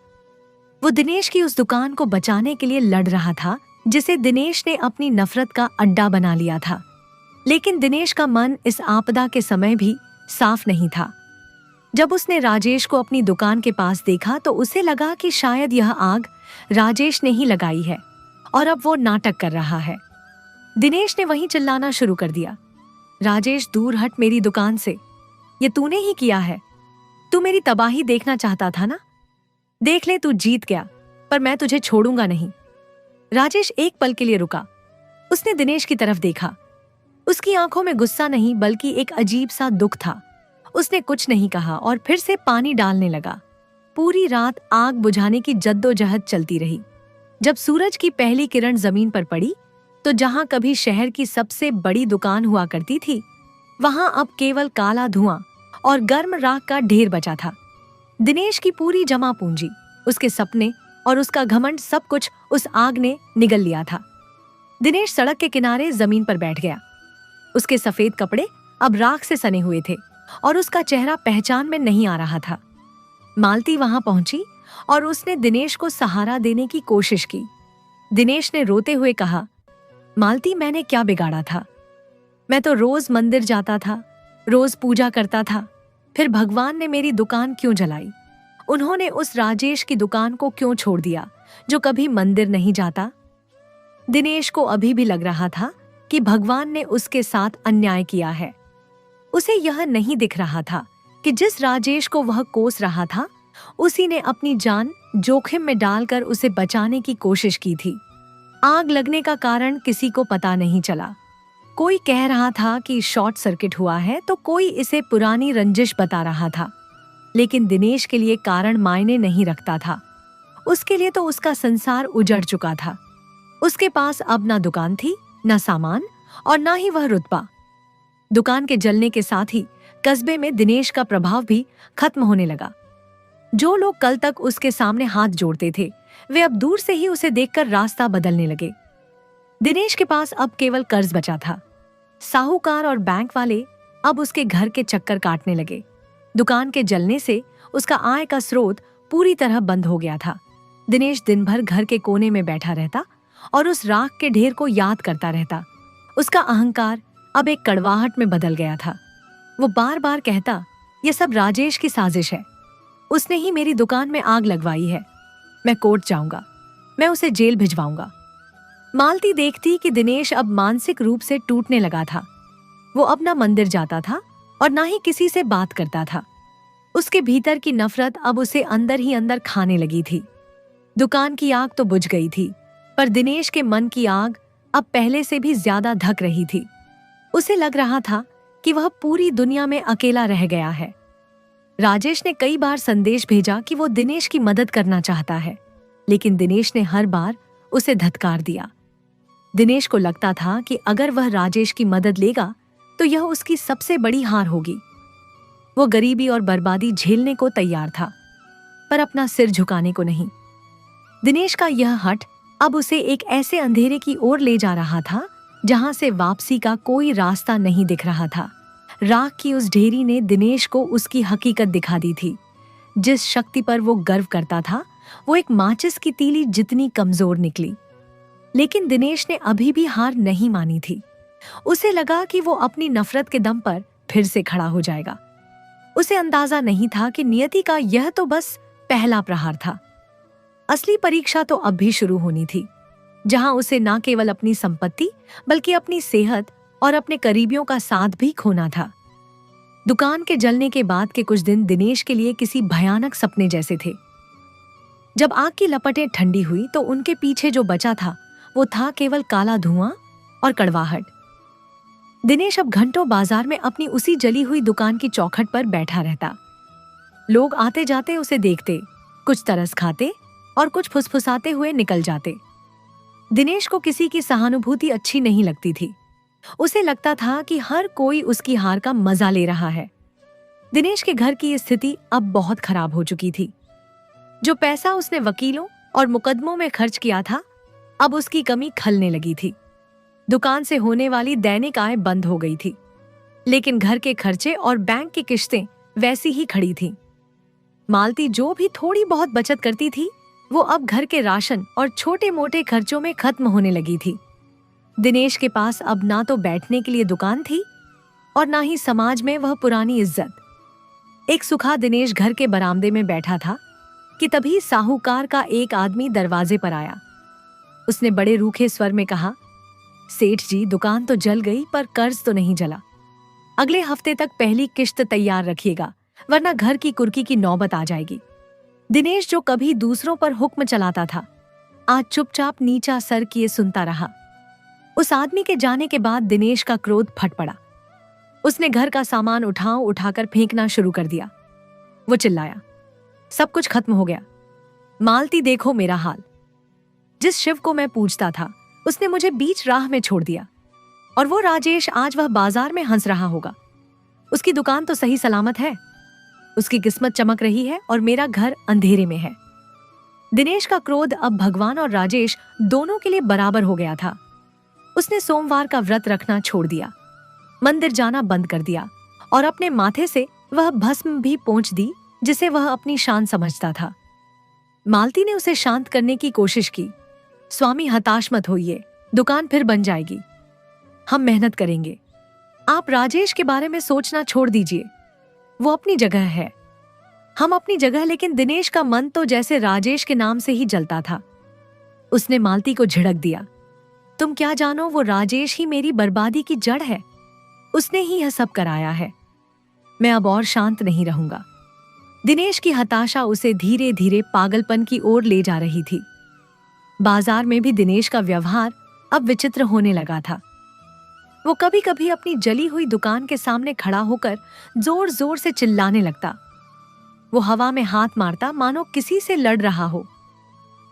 वो दिनेश की उस दुकान को बचाने के लिए लड़ रहा था जिसे दिनेश ने अपनी नफरत का अड्डा बना लिया था। लेकिन दिनेश का मन इस आपदा के समय भी साफ नहीं था। जब उसने राजेश को अपनी दुकान के पास देखा तो उसे लगा कि शायद यह आग राजेश ने ही लगाई है और अब वो नाटक कर रहा है। दिनेश ने वहीं चिल्लाना शुरू कर दिया, राजेश, दूर हट मेरी दुकान से, ये तूने ही किया है। तू मेरी तबाही देखना चाहता था ना? देख ले, तू जीत गया, पर मैं तुझे छोड़ूंगा नहीं। राजेश एक पल के लिए रुका। उसने दिनेश की तरफ देखा। उसकी आंखों में गुस्सा नहीं बल्कि एक अजीब सा दुख था। उसने कुछ नहीं कहा और फिर से पानी डालने लगा। पूरी रात आग बुझाने की जद्दोजहद चलती रही। जब सूरज की पहली किरण जमीन पर पड़ी तो जहां कभी शहर की सबसे बड़ी दुकान हुआ करती थी, वहां अब केवल काला धुआं और गर्म राख का ढेर बचा था। दिनेश की पूरी जमा पूंजी, उसके सपने और उसका घमंड, सब कुछ उस आग ने निगल लिया था। दिनेश सड़क के किनारे जमीन पर बैठ गया। उसके सफेद कपड़े अब राख से सने हुए थे और उसका चेहरा पहचान में नहीं आ रहा था। मालती वहां पहुंची और उसने दिनेश को सहारा देने की कोशिश की। दिनेश ने रोते हुए कहा, मालती, मैंने क्या बिगाड़ा था? मैं तो रोज मंदिर जाता था, रोज पूजा करता था, फिर भगवान ने मेरी दुकान क्यों जलाई? उन्होंने उस राजेश की दुकान को क्यों छोड़ दिया जो कभी मंदिर नहीं जाता? दिनेश को अभी भी लग रहा था कि भगवान ने उसके साथ अन्याय किया है। उसे यह नहीं दिख रहा था कि जिस राजेश को वह कोस रहा था, उसी ने अपनी जान जोखिम में डालकर उसे बचाने की कोशिश की थी। आग लगने का कारण किसी को पता नहीं चला। कोई कह रहा था कि शॉर्ट सर्किट हुआ है तो कोई इसे पुरानी रंजिश बता रहा था। लेकिन दिनेश के लिए कारण मायने नहीं रखता था। उसके लिए तो उसका संसार उजड़ चुका था। उसके पास अब ना दुकान थी, ना सामान और ना ही वह रुतबा। दुकान के जलने के साथ ही कस्बे में दिनेश का प्रभाव भी खत्म होने लगा। जो लोग कल तक उसके सामने हाथ जोड़ते थे, वे अब दूर से ही उसे देखकर रास्ता बदलने लगे। दिनेश के पास अब केवल कर्ज बचा था। साहूकार और बैंक वाले अब उसके घर के चक्कर काटने लगे। दुकान के जलने से उसका आय का स्रोत पूरी तरह बंद हो गया था। दिनेश दिन भर घर के कोने में बैठा रहता और उस राख के ढेर को याद करता रहता। उसका अहंकार अब एक कड़वाहट में बदल गया था। वो बार बार कहता, ये सब राजेश की साजिश है। उसने ही मेरी दुकान में आग लगवाई है। मैं कोर्ट जाऊंगा, मैं उसे जेल भिजवाऊंगा। मालती देखती कि दिनेश अब मानसिक रूप से टूटने लगा था। वो अब ना मंदिर जाता था और ना ही किसी से बात करता था। उसके भीतर की नफरत अब उसे अंदर ही अंदर खाने लगी थी। दुकान की आग तो बुझ गई थी, पर दिनेश के मन की आग अब पहले से भी ज्यादा धक रही थी। उसे लग रहा था कि वह पूरी दुनिया में अकेला रह गया है। राजेश ने कई बार संदेश भेजा कि वो दिनेश की मदद करना चाहता है, लेकिन दिनेश ने हर बार उसे धत्कार दिया। दिनेश को लगता था कि अगर वह राजेश की मदद लेगा तो यह उसकी सबसे बड़ी हार होगी। वो गरीबी और बर्बादी झेलने को तैयार था, पर अपना सिर झुकाने को नहीं। दिनेश का यह हठ अब उसे एक ऐसे अंधेरे की ओर ले जा रहा था जहां से वापसी का कोई रास्ता नहीं दिख रहा था। राख की उस ढेरी ने दिनेश को उसकी हकीकत दिखा दी थी। जिस शक्ति पर वो गर्व करता था वो एक माचिस की तीली जितनी कमजोर निकली। लेकिन दिनेश ने अभी भी हार नहीं मानी थी। उसे लगा कि वो अपनी नफरत के दम पर फिर से खड़ा हो जाएगा। उसे अंदाजा नहीं था कि नियति का यह तो बस पहला प्रहार था। असली परीक्षा तो अब भी शुरू होनी थी, जहां उसे न केवल अपनी संपत्ति बल्कि अपनी सेहत और अपने करीबियों का साथ भी खोना था। दुकान के जलने के बाद के कुछ दिन दिनेश के लिए किसी भयानक सपने जैसे थे। जब आग की लपटें ठंडी हुई तो उनके पीछे जो बचा था वो था केवल काला धुआं और कड़वाहट। दिनेश अब घंटों बाजार में अपनी उसी जली हुई दुकान की चौखट पर बैठा रहता। लोग आते जाते उसे देखते, कुछ तरस खाते और कुछ फुसफुसाते हुए निकल जाते। दिनेश को किसी की सहानुभूति अच्छी नहीं लगती थी। उसे लगता था कि हर कोई उसकी हार का मजा ले रहा है। दिनेश के घर की स्थिति अब बहुत खराब हो चुकी थी। जो पैसा उसने वकीलों और मुकदमों में खर्च किया था, अब उसकी कमी खलने लगी थी। दुकान से होने वाली दैनिक आय बंद हो गई थी, लेकिन घर के खर्चे और बैंक की किश्तें वैसी ही खड़ी थीं। मालती जो भी थोड़ी बहुत बचत करती थी वो अब घर के राशन और छोटे मोटे खर्चों में खत्म होने लगी थी। दिनेश के पास अब ना तो बैठने के लिए दुकान थी और ना ही समाज में वह पुरानी इज्जत। एक सुखा दिनेश घर के बरामदे में बैठा था कि तभी साहूकार का एक आदमी दरवाजे पर आया। उसने बड़े रूखे स्वर में कहा, सेठ जी, दुकान तो जल गई पर कर्ज तो नहीं जला। अगले हफ्ते तक पहली किश्त तैयार रखिएगा, वरना घर की कुर्की की नौबत आ जाएगी। दिनेश, जो कभी दूसरों पर हुक्म चलाता था, आज चुपचाप नीचा सर किए सुनता रहा। उस आदमी के जाने के बाद दिनेश का क्रोध फट पड़ा। उसने घर का सामान उठाकर फेंकना शुरू कर दिया। वो चिल्लाया, सब कुछ खत्म हो गया। मालती, देखो मेरा हाल। जिस शिव को मैं पूजता था उसने मुझे बीच राह में छोड़ दिया, और वो राजेश आज वह बाजार में हंस रहा होगा। उसकी दुकान तो सही सलामत है, उसकी किस्मत चमक रही है और मेरा घर अंधेरे में है। दिनेश का क्रोध अब भगवान और राजेश दोनों के लिए बराबर हो गया था। उसने सोमवार का व्रत रखना छोड़ दिया, मंदिर जाना बंद कर दिया और अपने माथे से वह भस्म भी पोंछ दी जिसे वह अपनी शान समझता था। मालती ने उसे शांत करने की कोशिश की। स्वामी, हताश मत होइए, दुकान फिर बन जाएगी, हम मेहनत करेंगे। आप राजेश के बारे में सोचना छोड़ दीजिए, वो अपनी जगह है, हम अपनी जगह। लेकिन दिनेश का मन तो जैसे राजेश के नाम से ही जलता था। उसने मालती को झिड़क दिया, तुम क्या जानो, वो राजेश ही मेरी बर्बादी की जड़ है, उसने ही यह सब कराया है। मैं अब और शांत नहीं रहूंगा। दिनेश की हताशा उसे धीरे धीरे पागलपन की ओर ले जा रही थी। बाजार में भी दिनेश का व्यवहार अब विचित्र होने लगा था। वो कभी कभी अपनी जली हुई दुकान के सामने खड़ा होकर जोर जोर से चिल्लाने लगता। वो हवा में हाथ मारता मानो किसी से लड़ रहा हो।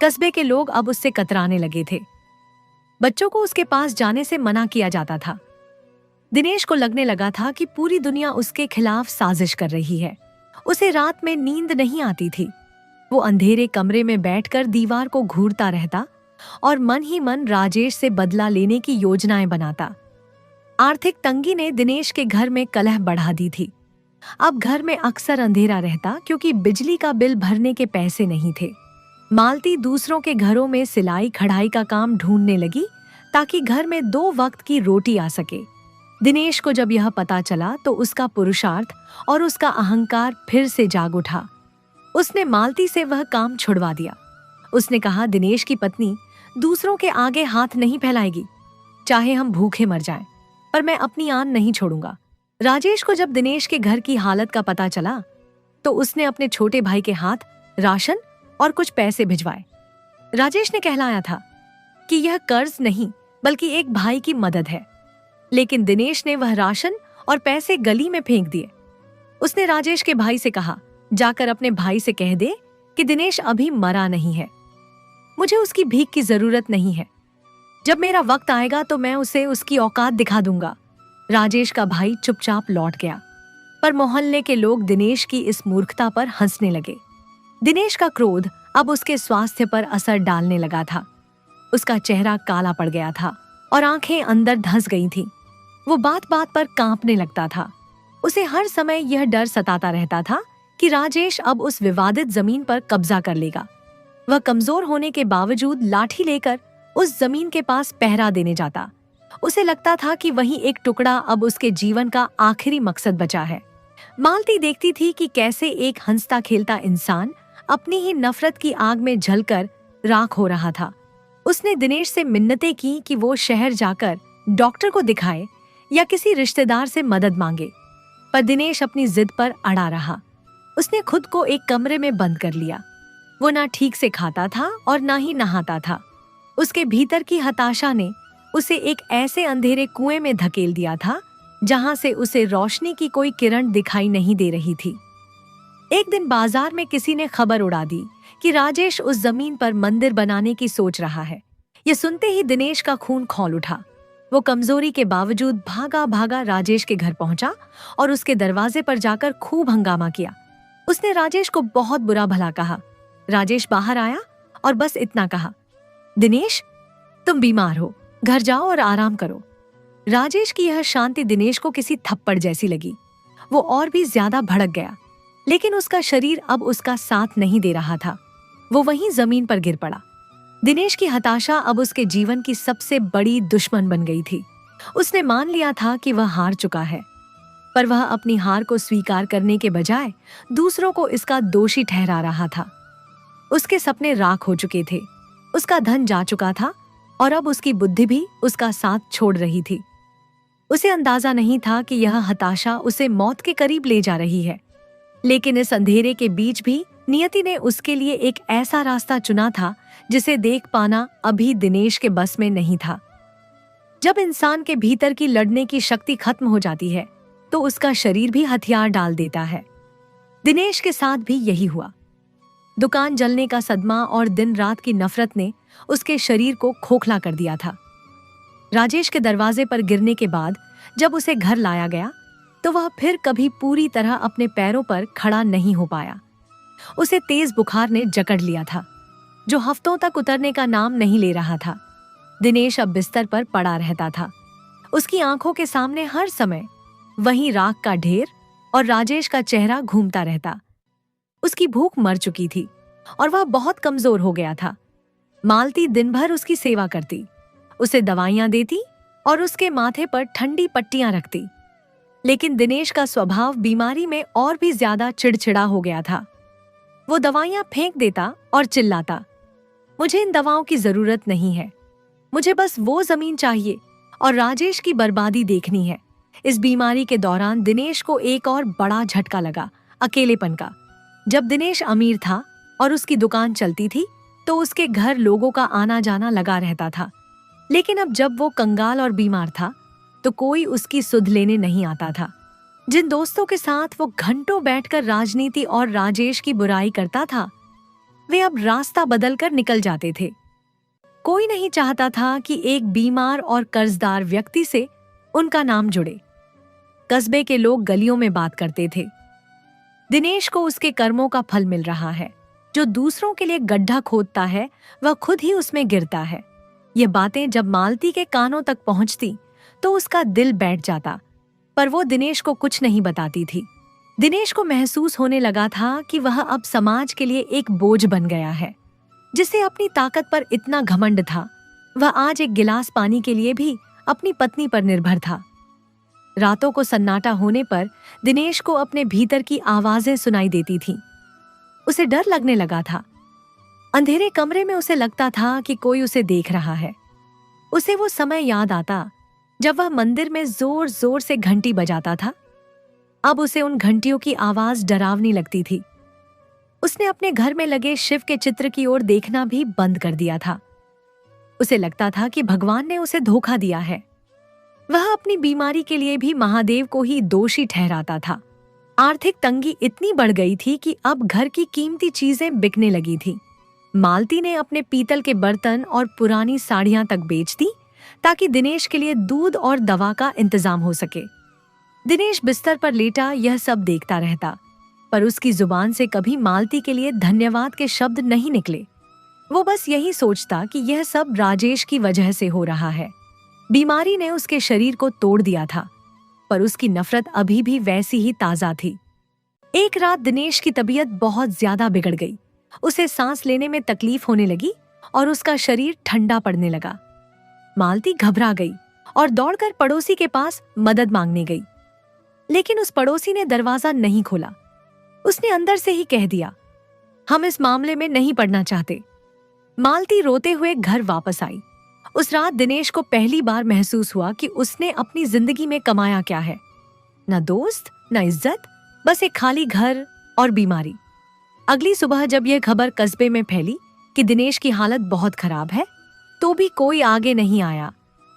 कस्बे के लोग अब उससे कतराने लगे थे। बच्चों को उसके पास जाने से मना किया जाता था। दिनेश को लगने लगा था कि पूरी दुनिया उसके खिलाफ साजिश कर रही है। उसे रात में नींद नहीं आती थी। वो अंधेरे कमरे में बैठकर दीवार को घूरता रहता और मन ही मन राजेश से बदला लेने की योजनाएं बनाता। आर्थिक तंगी ने दिनेश के घर में कलह बढ़ा दी थी। अब घर में अक्सर अंधेरा रहता क्योंकि बिजली का बिल भरने के पैसे नहीं थे। मालती दूसरों के घरों में सिलाई कढ़ाई का काम ढूंढने लगी ताकि घर में 2 वक्त की रोटी आ सके। दिनेश को जब यह पता चला तो उसका पुरुषार्थ और उसका अहंकार फिर से जाग उठा। उसने मालती से वह काम छुड़वा दिया। उसने कहा, दिनेश की पत्नी दूसरों के आगे हाथ नहीं फैलाएगी, चाहे हम भूखे मर जाएं, पर मैं अपनी आन नहीं छोड़ूंगा। राजेश को जब दिनेश के घर की हालत का पता चला तो उसने अपने छोटे भाई के हाथ राशन और कुछ पैसे भिजवाए। राजेश ने कहलाया था कि यह कर्ज नहीं बल्कि एक भाई की मदद है, लेकिन दिनेश ने वह राशन और पैसे गली में फेंक दिए। उसने राजेश के भाई से कहा, जाकर अपने भाई से कह दे कि दिनेश अभी मरा नहीं है, मुझे उसकी भीख की जरूरत नहीं है, जब मेरा वक्त आएगा तो मैं उसे उसकी औकात दिखा दूंगा। राजेश का भाई चुपचाप लौट गया, पर मोहल्ले के लोग दिनेश की इस मूर्खता पर हंसने लगे। दिनेश का क्रोध अब उसके स्वास्थ्य पर असर डालने लगा था। उसका चेहरा काला पड़ गया था और आंखें अंदर धंस गई थीं। वो बात बात पर कांपने लगता था। उसे हर समय यह डर सताता रहता था कि राजेश अब उस विवादित जमीन पर कब्जा कर लेगा। वह कमजोर होने के बावजूद लाठी लेकर उस जमीन के पास पहरा देने जाता। उसे लगता था कि वही एक टुकड़ा अब उसके जीवन का आखिरी मकसद बचा है। मालती देखती थी कि कैसे एक हंसता खेलता इंसान अपनी ही नफरत की आग में जलकर राख हो रहा था। उसने दिनेश से मिन्नतें की कि वो शहर जाकर डॉक्टर को दिखाए या किसी रिश्तेदार से मदद मांगे, पर दिनेश अपनी जिद पर अड़ा रहा। उसने खुद को एक कमरे में बंद कर लिया। वो ना ठीक से खाता था और ना ही नहाता था। उसके भीतर की हताशा ने उसे एक ऐसे अंधेरे कुएं में धकेल दिया था जहां से उसे रोशनी की कोई किरण दिखाई नहीं दे रही थी। एक दिन बाजार में किसी ने खबर उड़ा दी कि राजेश उस जमीन पर मंदिर बनाने की सोच रहा है। यह सुनते ही दिनेश का खून खौल उठा। वो कमजोरी के बावजूद भागा भागा राजेश के घर पहुंचा और उसके दरवाजे पर जाकर खूब हंगामा किया। उसने राजेश को बहुत बुरा भला कहा। राजेश बाहर आया और बस इतना कहा, दिनेश, तुम बीमार हो, घर जाओ और आराम करो। राजेश की यह शांति दिनेश को किसी थप्पड़ जैसी लगी। वो और भी ज्यादा भड़क गया, लेकिन उसका शरीर अब उसका साथ नहीं दे रहा था। वो वहीं जमीन पर गिर पड़ा। दिनेश की हताशा अब उसके जीवन की सबसे बड़ी दुश्मन बन गई थी। उसने मान लिया था कि वह हार चुका है, पर वह अपनी हार को स्वीकार करने के बजाय दूसरों को इसका दोषी ठहरा रहा था। उसके सपने राख हो चुके थे, उसका धन जा चुका था और अब उसकी बुद्धि भी उसका साथ छोड़ रही थी। उसे अंदाजा नहीं था कि यह हताशा उसे मौत के करीब ले जा रही है, लेकिन इस अंधेरे के बीच भी नियति ने उसके लिए एक ऐसा रास्ता चुना था जिसे देख पाना अभी दिनेश के बस में नहीं था। जब इंसान के भीतर की लड़ने की शक्ति खत्म हो जाती है तो उसका शरीर भी हथियार डाल देता है। दिनेश के साथ भी यही हुआ। दुकान जलने का सदमा और दिन रात की नफरत ने उसके शरीर को खोखला कर दिया था। राजेश के दरवाजे पर गिरने के बाद जब उसे घर लाया गया तो वह फिर कभी पूरी तरह अपने पैरों पर खड़ा नहीं हो पाया। उसे तेज बुखार ने जकड़ लिया था, जो हफ्तों तक उतरने का नाम नहीं ले रहा था। दिनेश अब बिस्तर पर पड़ा रहता था। उसकी आंखों के सामने हर समय वही राख का ढेर और राजेश का चेहरा घूमता रहता। उसकी भूख मर चुकी थी और वह बहुत कमजोर हो गया था। मालती दिन भर उसकी सेवा करती, उसे दवाइयां देती और उसके माथे पर ठंडी पट्टियां रखती, लेकिन दिनेश का स्वभाव बीमारी में और भी ज्यादा चिड़चिड़ा हो गया था। वो दवाइयां फेंक देता और चिल्लाता, मुझे इन दवाओं की जरूरत नहीं है, मुझे बस वो जमीन चाहिए और राजेश की बर्बादी देखनी है। इस बीमारी के दौरान दिनेश को एक और बड़ा झटका लगा, अकेलेपन का। जब दिनेश अमीर था और उसकी दुकान चलती थी तो उसके घर लोगों का आना जाना लगा रहता था, लेकिन अब जब वो कंगाल और बीमार था तो कोई उसकी सुध लेने नहीं आता था। जिन दोस्तों के साथ वो घंटों बैठकर राजनीति और राजेश की बुराई करता था, वे अब रास्ता बदलकर निकल जाते थे। कोई नहीं चाहता था कि एक बीमार और कर्जदार व्यक्ति से उनका नाम जुड़े। कस्बे के लोग गलियों में बात करते थे, दिनेश को उसके कर्मों का फल मिल रहा है। जो दूसरों के लिए गड्ढा खोदता है वह खुद ही उसमें गिरता है। ये बातें जब मालती के कानों तक पहुंचती तो उसका दिल बैठ जाता, पर वो दिनेश को कुछ नहीं बताती थी। दिनेश को महसूस होने लगा था कि वह अब समाज के लिए एक बोझ बन गया है। जिसे अपनी ताकत पर इतना घमंड था, वह आज एक गिलास पानी के लिए भी अपनी पत्नी पर निर्भर था। रातों को सन्नाटा होने पर दिनेश को अपने भीतर की आवाजें सुनाई देती थीं। उसे डर लगने लगा था। अंधेरे कमरे में उसे लगता था कि कोई उसे देख रहा है। उसे वो समय याद आता जब वह मंदिर में जोर जोर से घंटी बजाता था। अब उसे उन घंटियों की आवाज डरावनी लगती थी। उसने अपने घर में लगे शिव के चित्र की ओर देखना भी बंद कर दिया था। उसे लगता था कि भगवान ने उसे धोखा दिया है। वह अपनी बीमारी के लिए भी महादेव को ही दोषी ठहराता था। आर्थिक तंगी इतनी बढ़ गई थी कि अब घर की कीमती चीजें बिकने लगी थी। मालती ने अपने पीतल के बर्तन और पुरानी साड़ियां तक बेच दी ताकि दिनेश के लिए दूध और दवा का इंतजाम हो सके। दिनेश बिस्तर पर लेटा यह सब देखता रहता, पर उसकी जुबान से कभी मालती के लिए धन्यवाद के शब्द नहीं निकले। वो बस यही सोचता कि यह सब राजेश की वजह से हो रहा है। बीमारी ने उसके शरीर को तोड़ दिया था, पर उसकी नफरत अभी भी वैसी ही ताजा थी। एक रात दिनेश की तबीयत बहुत ज्यादा बिगड़ गई। उसे सांस लेने में तकलीफ होने लगी और उसका शरीर ठंडा पड़ने लगा। मालती घबरा गई और दौड़कर पड़ोसी के पास मदद मांगने गई, लेकिन उस पड़ोसी ने दरवाजा नहीं खोला। उसने अंदर से ही कह दिया, हम इस मामले में नहीं पड़ना चाहते। मालती रोते हुए घर वापस आई। उस रात दिनेश को पहली बार महसूस हुआ कि उसने अपनी जिंदगी में कमाया क्या है। न दोस्त, न इज्जत, बस एक खाली घर और बीमारी। अगली सुबह जब यह खबर कस्बे में फैली कि दिनेश की हालत बहुत खराब है, तो भी कोई आगे नहीं आया।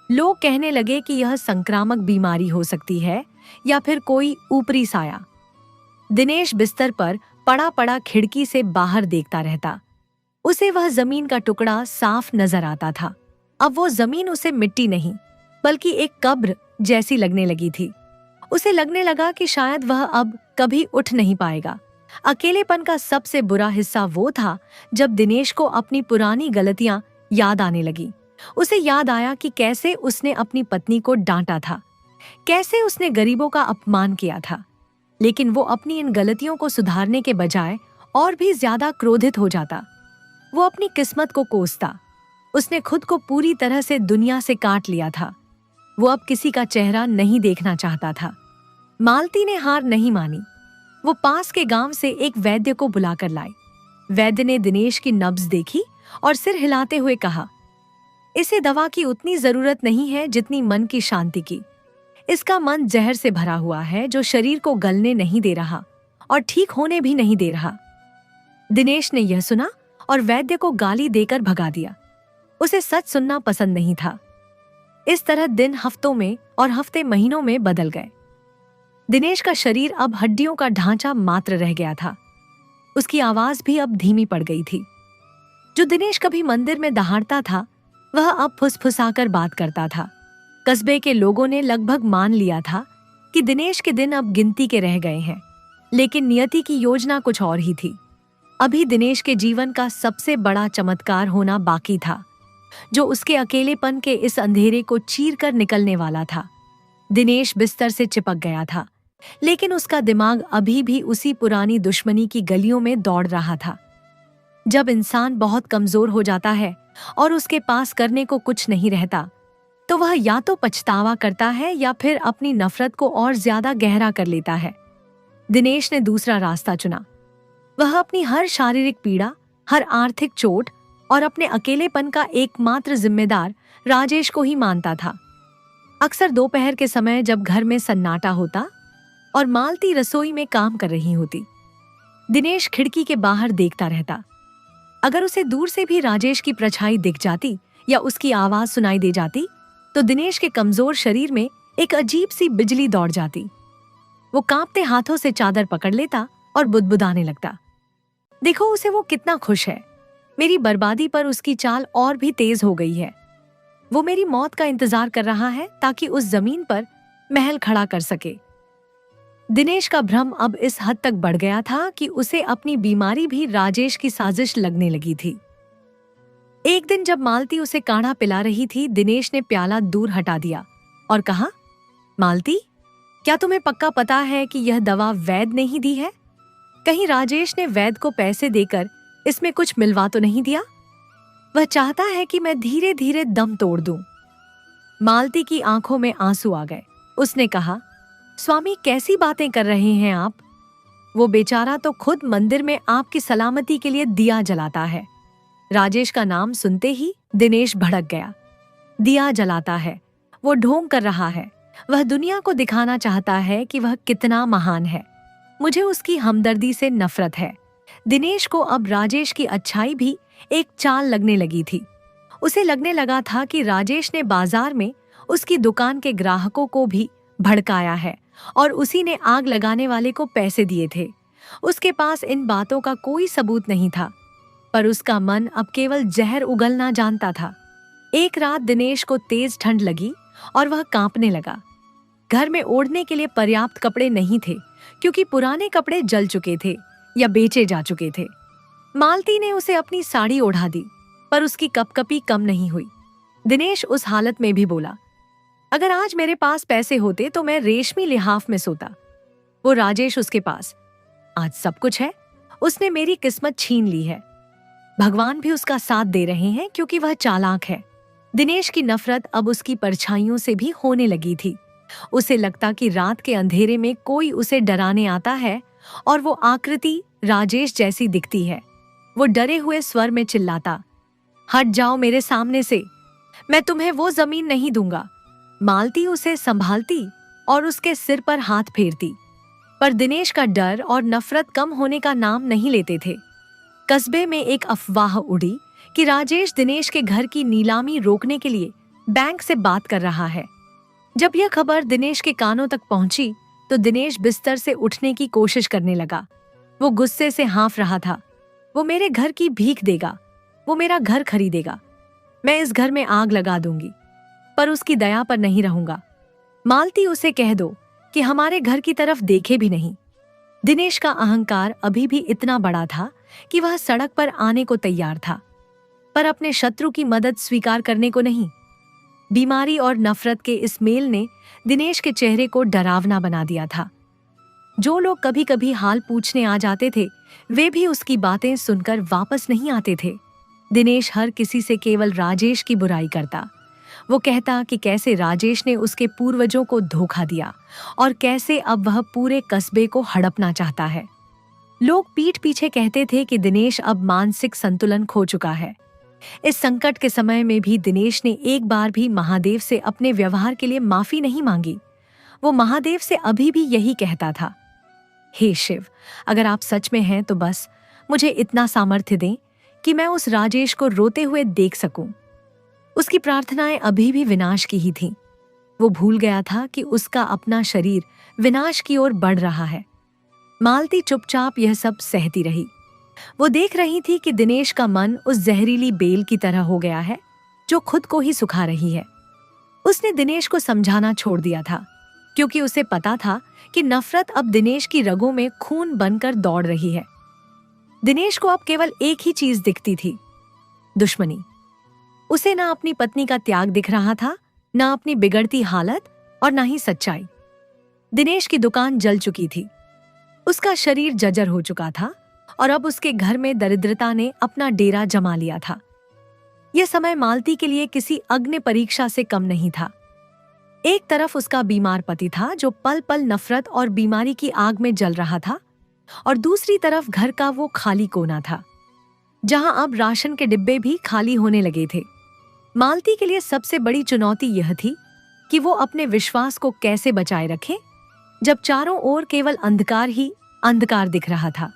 लोग कहने लगे कि यह संक्रामक बीमारी हो सकती है या फिर कोई ऊपरी साया। दिनेश बिस्तर पर पड़ा पड़ा खिड़की से बाहर देखता रहता। उसे वह जमीन का टुकड़ा साफ नजर आता था। अब वो जमीन उसे मिट्टी नहीं, बल्कि एक कब्र जैसी लगने लगी थी। उसे लगने लगा कि शायद वह अब कभी उठ नहीं पाएगा। अकेलेपन का सबसे बुरा हिस्सा वो था जब दिनेश को अपनी पुरानी गलतियां याद आने लगी। उसे याद आया कि कैसे उसने अपनी पत्नी को डांटा था, कैसे उसने गरीबों का अपमान किया था। लेकिन वो अपनी इन गलतियों को सुधारने के बजाय और भी ज्यादा क्रोधित हो जाता। वो अपनी किस्मत को कोसता। उसने खुद को पूरी तरह से दुनिया से काट लिया था। वो अब किसी का चेहरा नहीं देखना चाहता था। मालती ने हार नहीं मानी। वो पास के गांव से एक वैद्य को बुलाकर लाई। वैद्य ने दिनेश की नब्ज देखी और सिर हिलाते हुए कहा, इसे दवा की उतनी जरूरत नहीं है जितनी मन की शांति की। इसका मन जहर से भरा हुआ है जो शरीर को गलने नहीं दे रहा और ठीक होने भी नहीं दे रहा। दिनेश ने यह सुना और वैद्य को गाली देकर भगा दिया। उसे सच सुनना पसंद नहीं था। इस तरह दिन हफ्तों में और हफ्ते महीनों में बदल गए। दिनेश का शरीर अब हड्डियों का ढांचा मात्र रह गया था। उसकी आवाज भी अब धीमी पड़ गई थी। जो दिनेश कभी मंदिर में दहाड़ता था, वह अब फुसफुसाकर बात करता था। कस्बे के लोगों ने लगभग मान लिया था कि दिनेश के दिन अब गिनती के रह गए हैं, लेकिन नियति की योजना कुछ और ही थी। अभी दिनेश के जीवन का सबसे बड़ा चमत्कार होना बाकी था, जो उसके अकेलेपन के इस अंधेरे को चीर कर निकलने वाला था। दिनेश बिस्तर से चिपक गया था, लेकिन उसका दिमाग अभी भी उसी पुरानी दुश्मनी की गलियों में दौड़ रहा था। जब इंसान बहुत कमजोर हो जाता है और उसके पास करने को कुछ नहीं रहता, तो वह या तो पछतावा करता है या फिर अपनी नफरत को और ज्यादा गहरा कर लेता है। दिनेश ने दूसरा रास्ता चुना। वह अपनी हर शारीरिक पीड़ा, हर आर्थिक चोट और अपने अकेलेपन का एकमात्र जिम्मेदार राजेश को ही मानता था। अक्सर दोपहर के समय जब घर में सन्नाटा होता और मालती रसोई में काम कर रही होती, दिनेश खिड़की के बाहर देखता रहता। अगर उसे दूर से भी राजेश की परछाई दिख जाती या उसकी आवाज सुनाई दे जाती, तो दिनेश के कमजोर शरीर में एक अजीब सी बिजली दौड़ जाती। वो कांपते हाथों से चादर पकड़ लेता और बुदबुदाने लगता, देखो उसे वो कितना खुश है। मेरी बर्बादी पर उसकी चाल और भी तेज हो गई है। वो मेरी मौत का इंतजार कर रहा है ताकि उस जमीन पर महल खड़ा कर सके। दिनेश का भ्रम अब इस हद तक बढ़ गया था कि उसे अपनी बीमारी भी राजेश की साजिश लगने लगी थी। एक दिन जब मालती उसे काढ़ा पिला रही थी, दिनेश ने प्याला दूर हटा दिया और कहा, मालती, क्या तुम्हें पक्का पता है कि यह दवा वैद्य ने ही दी है? कहीं राजेश ने वैद्य को पैसे देकर इसमें कुछ मिलवा तो नहीं दिया? वह चाहता है कि मैं धीरे धीरे दम तोड़ दूं। मालती की आंखों में आंसू आ गए। उसने कहा, स्वामी, कैसी बातें कर रहे हैं आप? वो बेचारा तो खुद मंदिर में आपकी सलामती के लिए दिया जलाता है। राजेश का नाम सुनते ही दिनेश भड़क गया। दिया जलाता है, वो ढोंग कर रहा है, वह दुनिया को दिखाना चाहता है कि वह कितना महान है। मुझे उसकी हमदर्दी से नफरत है। दिनेश को अब राजेश की अच्छाई भी एक चाल लगने लगी थी। उसे लगने लगा था कि राजेश ने बाजार में उसकी दुकान के ग्राहकों को भी भड़काया है और उसी ने आग लगाने वाले को पैसे दिए थे। उसके पास इन बातों का कोई सबूत नहीं था, पर उसका मन अब केवल जहर उगलना जानता था। एक रात दिनेश को तेज ठंड लगी और वह कांपने लगा। घर में ओढ़ने के लिए पर्याप्त कपड़े नहीं थे, क्योंकि पुराने कपड़े जल चुके थे या बेचे जा चुके थे। मालती ने उसे अपनी साड़ी ओढ़ा दी, पर उसकी कपकपी कम नहीं हुई। दिनेश उस हालत में भी बोला, अगर आज मेरे पास पैसे होते तो मैं रेशमी लिहाफ में सोता। वो राजेश उसके पास, आज सब कुछ है, उसने मेरी किस्मत छीन ली है। भगवान भी उसका साथ दे रहे हैं क्योंकि वह चालाक है। दिनेश की नफरत अब उसकी परछाइयों से भी होने लगी थी। उसे लगता कि रात के अंधेरे में कोई उसे डराने आता है और वो आकृति राजेश जैसी दिखती है। वो डरे हुए स्वर में चिल्लाता, हट जाओ मेरे सामने से, मैं तुम्हें वो जमीन नहीं दूंगा। मालती उसे संभालती और उसके सिर पर हाथ फेरती, पर दिनेश का डर और नफरत कम होने का नाम नहीं लेते थे। कस्बे में एक अफवाह उड़ी कि राजेश दिनेश के घर की नीलामी रोकने के लिए बैंक से बात कर रहा है। जब यह खबर दिनेश के कानों तक पहुंची तो दिनेश बिस्तर से उठने की कोशिश करने लगा। वो गुस्से से हाँफ रहा था। वो मेरे घर की भीख देगा, वो मेरा घर खरीदेगा, मैं इस घर में आग लगा दूंगी, पर उसकी दया पर नहीं रहूंगा। मालती उसे कह दो कि हमारे घर की तरफ देखे भी नहीं। दिनेश का अहंकार अभी भी इतना बड़ा था कि वह सड़क पर आने को तैयार था, पर अपने शत्रु की मदद स्वीकार करने को नहीं। बीमारी और नफरत के इस मेल ने दिनेश के चेहरे को डरावना बना दिया था। जो लोग कभी कभी हाल पूछने आ जाते थे, वे भी उसकी बातें सुनकर वापस नहीं आते थे। दिनेश हर किसी से केवल राजेश की बुराई करता। वो कहता कि कैसे राजेश ने उसके पूर्वजों को धोखा दिया और कैसे अब वह पूरे कस्बे को हड़पना चाहता है। लोग पीठ पीछे कहते थे कि दिनेश अब मानसिक संतुलन खो चुका है। इस संकट के समय में भी दिनेश ने एक बार भी महादेव से अपने व्यवहार के लिए माफी नहीं मांगी। वो महादेव से अभी भी यही कहता था, हे शिव, अगर आप सच में हैं तो बस मुझे इतना सामर्थ्य दें कि मैं उस राजेश को रोते हुए देख सकूं। उसकी प्रार्थनाएं अभी भी विनाश की ही थीं। वो भूल गया था कि उसका अपना शरीर विनाश की ओर बढ़ रहा है। मालती चुपचाप यह सब सहती रही। वो देख रही थी कि दिनेश का मन उस जहरीली बेल की तरह हो गया है जो खुद को ही सुखा रही है। उसने दिनेश को समझाना छोड़ दिया था, क्योंकि उसे पता था कि नफरत अब दिनेश की रगों में खून बनकर दौड़ रही है। दिनेश को अब केवल एक ही चीज दिखती थी, दुश्मनी। उसे ना अपनी पत्नी का त्याग दिख रहा था, ना अपनी बिगड़ती हालत और ना ही सच्चाई। दिनेश की दुकान जल चुकी थी, उसका शरीर जर्जर हो चुका था और अब उसके घर में दरिद्रता ने अपना डेरा जमा लिया था। यह समय मालती के लिए किसी अग्नि परीक्षा से कम नहीं था। एक तरफ उसका बीमार पति था जो पल पल नफरत और बीमारी की आग में जल रहा था, और दूसरी तरफ घर का वो खाली कोना था जहां अब राशन के डिब्बे भी खाली होने लगे थे। मालती के लिए सबसे बड़ी चुनौती यह थी कि वो अपने विश्वास को कैसे बचाए रखे जब चारों ओर केवल अंधकार ही अंधकार दिख रहा था।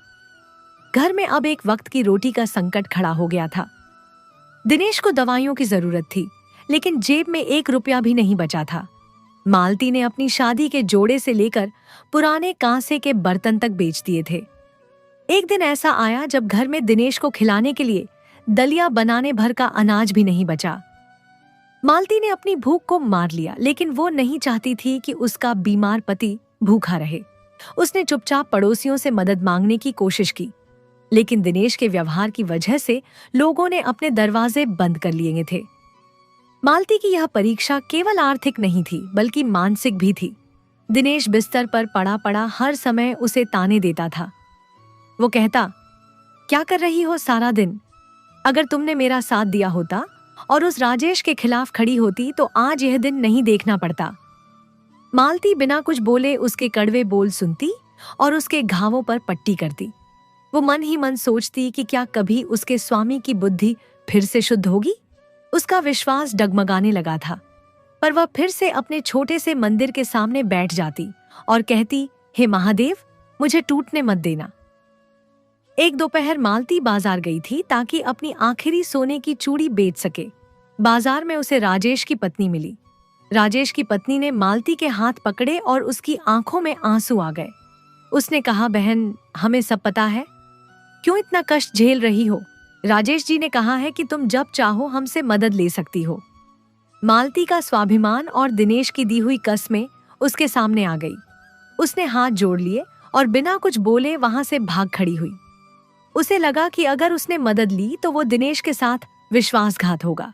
घर में अब एक वक्त की रोटी का संकट खड़ा हो गया था। दिनेश को दवाइयों की जरूरत थी, लेकिन जेब में 1 रुपया भी नहीं बचा था। मालती ने अपनी शादी के जोड़े से लेकर पुराने कांसे के बर्तन तक बेच दिए थे। एक दिन ऐसा आया जब घर में दिनेश को खिलाने के लिए दलिया बनाने भर का अनाज भी नहीं बचा। मालती ने अपनी भूख को मार लिया, लेकिन वो नहीं चाहती थी कि उसका बीमार पति भूखा रहे। उसने चुपचाप पड़ोसियों से मदद मांगने की कोशिश की, लेकिन दिनेश के व्यवहार की वजह से लोगों ने अपने दरवाजे बंद कर लिए थे। मालती की यह परीक्षा केवल आर्थिक नहीं थी, बल्कि मानसिक भी थी। दिनेश बिस्तर पर पड़ा पड़ा हर समय उसे ताने देता था। वो कहता, क्या कर रही हो सारा दिन? अगर तुमने मेरा साथ दिया होता और उस राजेश के खिलाफ खड़ी होती तो आज यह दिन नहीं देखना पड़ता। मालती बिना कुछ बोले उसके कड़वे बोल सुनती और उसके घावों पर पट्टी करती। वो मन ही मन सोचती कि क्या कभी उसके स्वामी की बुद्धि फिर से शुद्ध होगी। उसका विश्वास डगमगाने लगा था, पर वह फिर से अपने छोटे से मंदिर के सामने बैठ जाती और कहती, हे महादेव, मुझे टूटने मत देना। एक दोपहर मालती बाजार गई थी ताकि अपनी आखिरी सोने की चूड़ी बेच सके। बाजार में उसे राजेश की पत्नी मिली। राजेश की पत्नी ने मालती के हाथ पकड़े और उसकी आंखों में आंसू आ गए। उसने कहा, बहन, हमें सब पता है, क्यों इतना कष्ट झेल रही हो? राजेश जी ने कहा है कि तुम जब चाहो हमसे मदद ले सकती हो। मालती का स्वाभिमान और दिनेश की दी हुई कस्में उसके सामने आ गई। उसने हाथ जोड़ लिए और बिना कुछ बोले वहां से भाग खड़ी हुई। उसे लगा कि अगर उसने मदद ली तो वो दिनेश के साथ विश्वासघात होगा।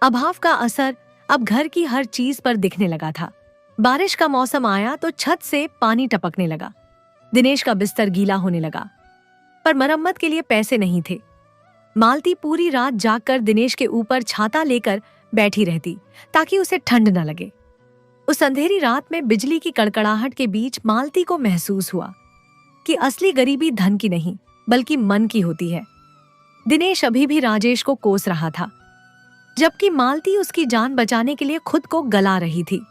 अभाव का असर अब घर की हर चीज पर दिखने लगा था। बारिश का मौसम आया तो छत से पानी टपकने लगा। दिनेश का बिस्तर गीला होने लगा, पर मरम्मत के लिए पैसे नहीं थे। मालती पूरी रात जागकर दिनेश के ऊपर छाता लेकर बैठी रहती ताकि उसे ठंड न लगे। उस अंधेरी रात में बिजली की कड़कड़ाहट के बीच मालती को महसूस हुआ कि असली गरीबी धन की नहीं बल्कि मन की होती है। दिनेश अभी भी राजेश को कोस रहा था, जबकि मालती उसकी जान बचाने के लिए खुद को गला रही थी।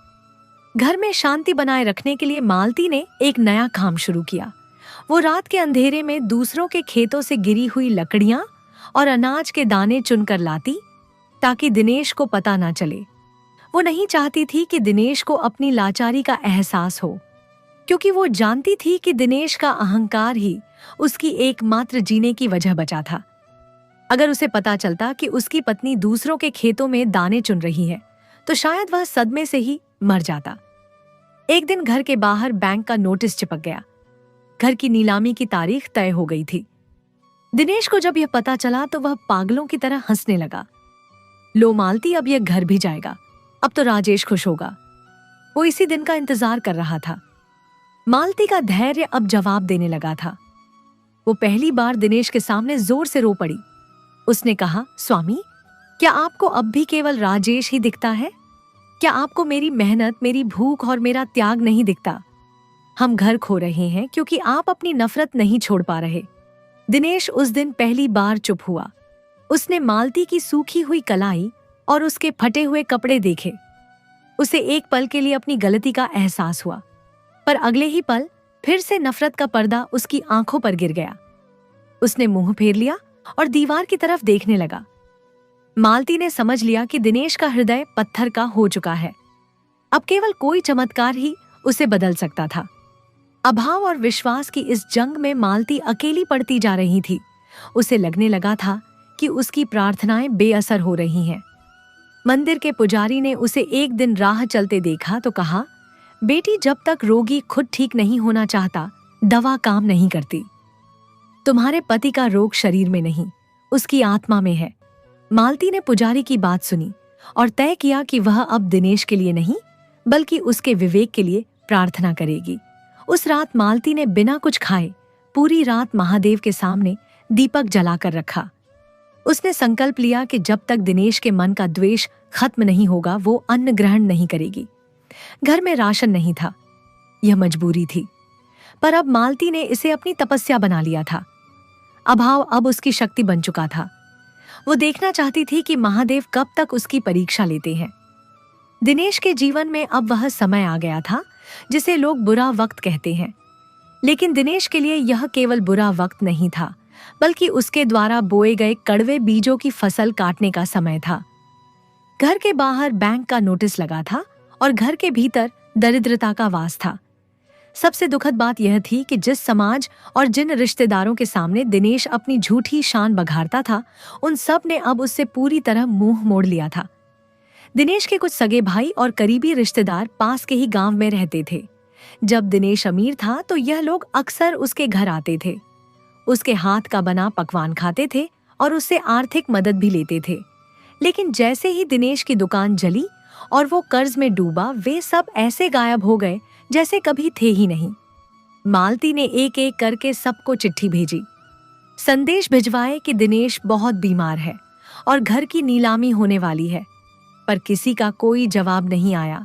घर में शांति बनाए रखने के लिए मालती ने एक नया काम शुरू किया। वो रात के अंधेरे में दूसरों के खेतों से गिरी हुई लकड़ियां और अनाज के दाने चुनकर लाती ताकि दिनेश को पता ना चले। वो नहीं चाहती थी कि दिनेश को अपनी लाचारी का एहसास हो, क्योंकि वो जानती थी कि दिनेश का अहंकार ही उसकी एकमात्र जीने की वजह बचा था। अगर उसे पता चलता कि उसकी पत्नी दूसरों के खेतों में दाने चुन रही है तो शायद वह सदमे से ही मर जाता। एक दिन घर के बाहर बैंक का नोटिस चिपक गया। घर की नीलामी की तारीख तय हो गई थी। दिनेश को जब यह पता चला तो वह पागलों की तरह हंसने लगा। लो मालती, अब यह घर भी जाएगा, अब तो राजेश खुश होगा। वो इसी दिन का इंतजार कर रहा था। मालती का धैर्य अब जवाब देने लगा था। वो पहली बार दिनेश के सामने जोर से रो पड़ी। उसने कहा, स्वामी, क्या आपको अब भी केवल राजेश ही दिखता है? क्या आपको मेरी मेहनत, मेरी भूख और मेरा त्याग नहीं दिखता? हम घर खो रहे हैं क्योंकि आप अपनी नफरत नहीं छोड़ पा रहे। दिनेश उस दिन पहली बार चुप हुआ। उसने मालती की सूखी हुई कलाई और उसके फटे हुए कपड़े देखे। उसे एक पल के लिए अपनी गलती का एहसास हुआ, पर अगले ही पल फिर से नफरत का पर्दा उसकी आंखों पर गिर गया। उसने मुंह फेर लिया और दीवार की तरफ देखने लगा। मालती ने समझ लिया कि दिनेश का हृदय पत्थर का हो चुका है। अब केवल कोई चमत्कार ही उसे बदल सकता था। अभाव और विश्वास की इस जंग में मालती अकेली पड़ती जा रही थी। उसे लगने लगा था कि उसकी प्रार्थनाएं बेअसर हो रही हैं। मंदिर के पुजारी ने उसे एक दिन राह चलते देखा तो कहा, बेटी, जब तक रोगी खुद ठीक नहीं होना चाहता, दवा काम नहीं करती। तुम्हारे पति का रोग शरीर में नहीं, उसकी आत्मा में है। मालती ने पुजारी की बात सुनी और तय किया कि वह अब दिनेश के लिए नहीं बल्कि उसके विवेक के लिए प्रार्थना करेगी। उस रात मालती ने बिना कुछ खाए पूरी रात महादेव के सामने दीपक जलाकर रखा। उसने संकल्प लिया कि जब तक दिनेश के मन का द्वेष खत्म नहीं होगा वो अन्न ग्रहण नहीं करेगी। घर में राशन नहीं था, यह मजबूरी थी, पर अब मालती ने इसे अपनी तपस्या बना लिया था। अभाव अब उसकी शक्ति बन चुका था। वो देखना चाहती थी कि महादेव कब तक उसकी परीक्षा लेते हैं। दिनेश के जीवन में अब वह समय आ गया था जिसे लोग बुरा वक्त कहते हैं, लेकिन दिनेश के लिए यह केवल बुरा वक्त नहीं था बल्कि उसके द्वारा बोए गए कड़वे बीजों की फसल काटने का समय था। घर के बाहर बैंक का नोटिस लगा था और घर के भीतर दरिद्रता का वास था। सबसे दुखद बात यह थी कि जिस समाज और जिन रिश्तेदारों के सामने दिनेश अपनी झूठी शान बघारता था, उन सब ने अब उससे पूरी तरह मुंह मोड़ लिया था। दिनेश के कुछ सगे भाई और करीबी रिश्तेदार पास के ही गांव में रहते थे। जब दिनेश अमीर था तो यह लोग अक्सर उसके घर आते थे, उसके हाथ का बना पकवान खाते थे और उससे आर्थिक मदद भी लेते थे। लेकिन जैसे ही दिनेश की दुकान जली और वो कर्ज में डूबा, वे सब ऐसे गायब हो गए जैसे कभी थे ही नहीं। मालती ने एक एक करके सबको चिट्ठी भेजी, संदेश भिजवाए कि दिनेश बहुत बीमार है और घर की नीलामी होने वाली है, पर किसी का कोई जवाब नहीं आया।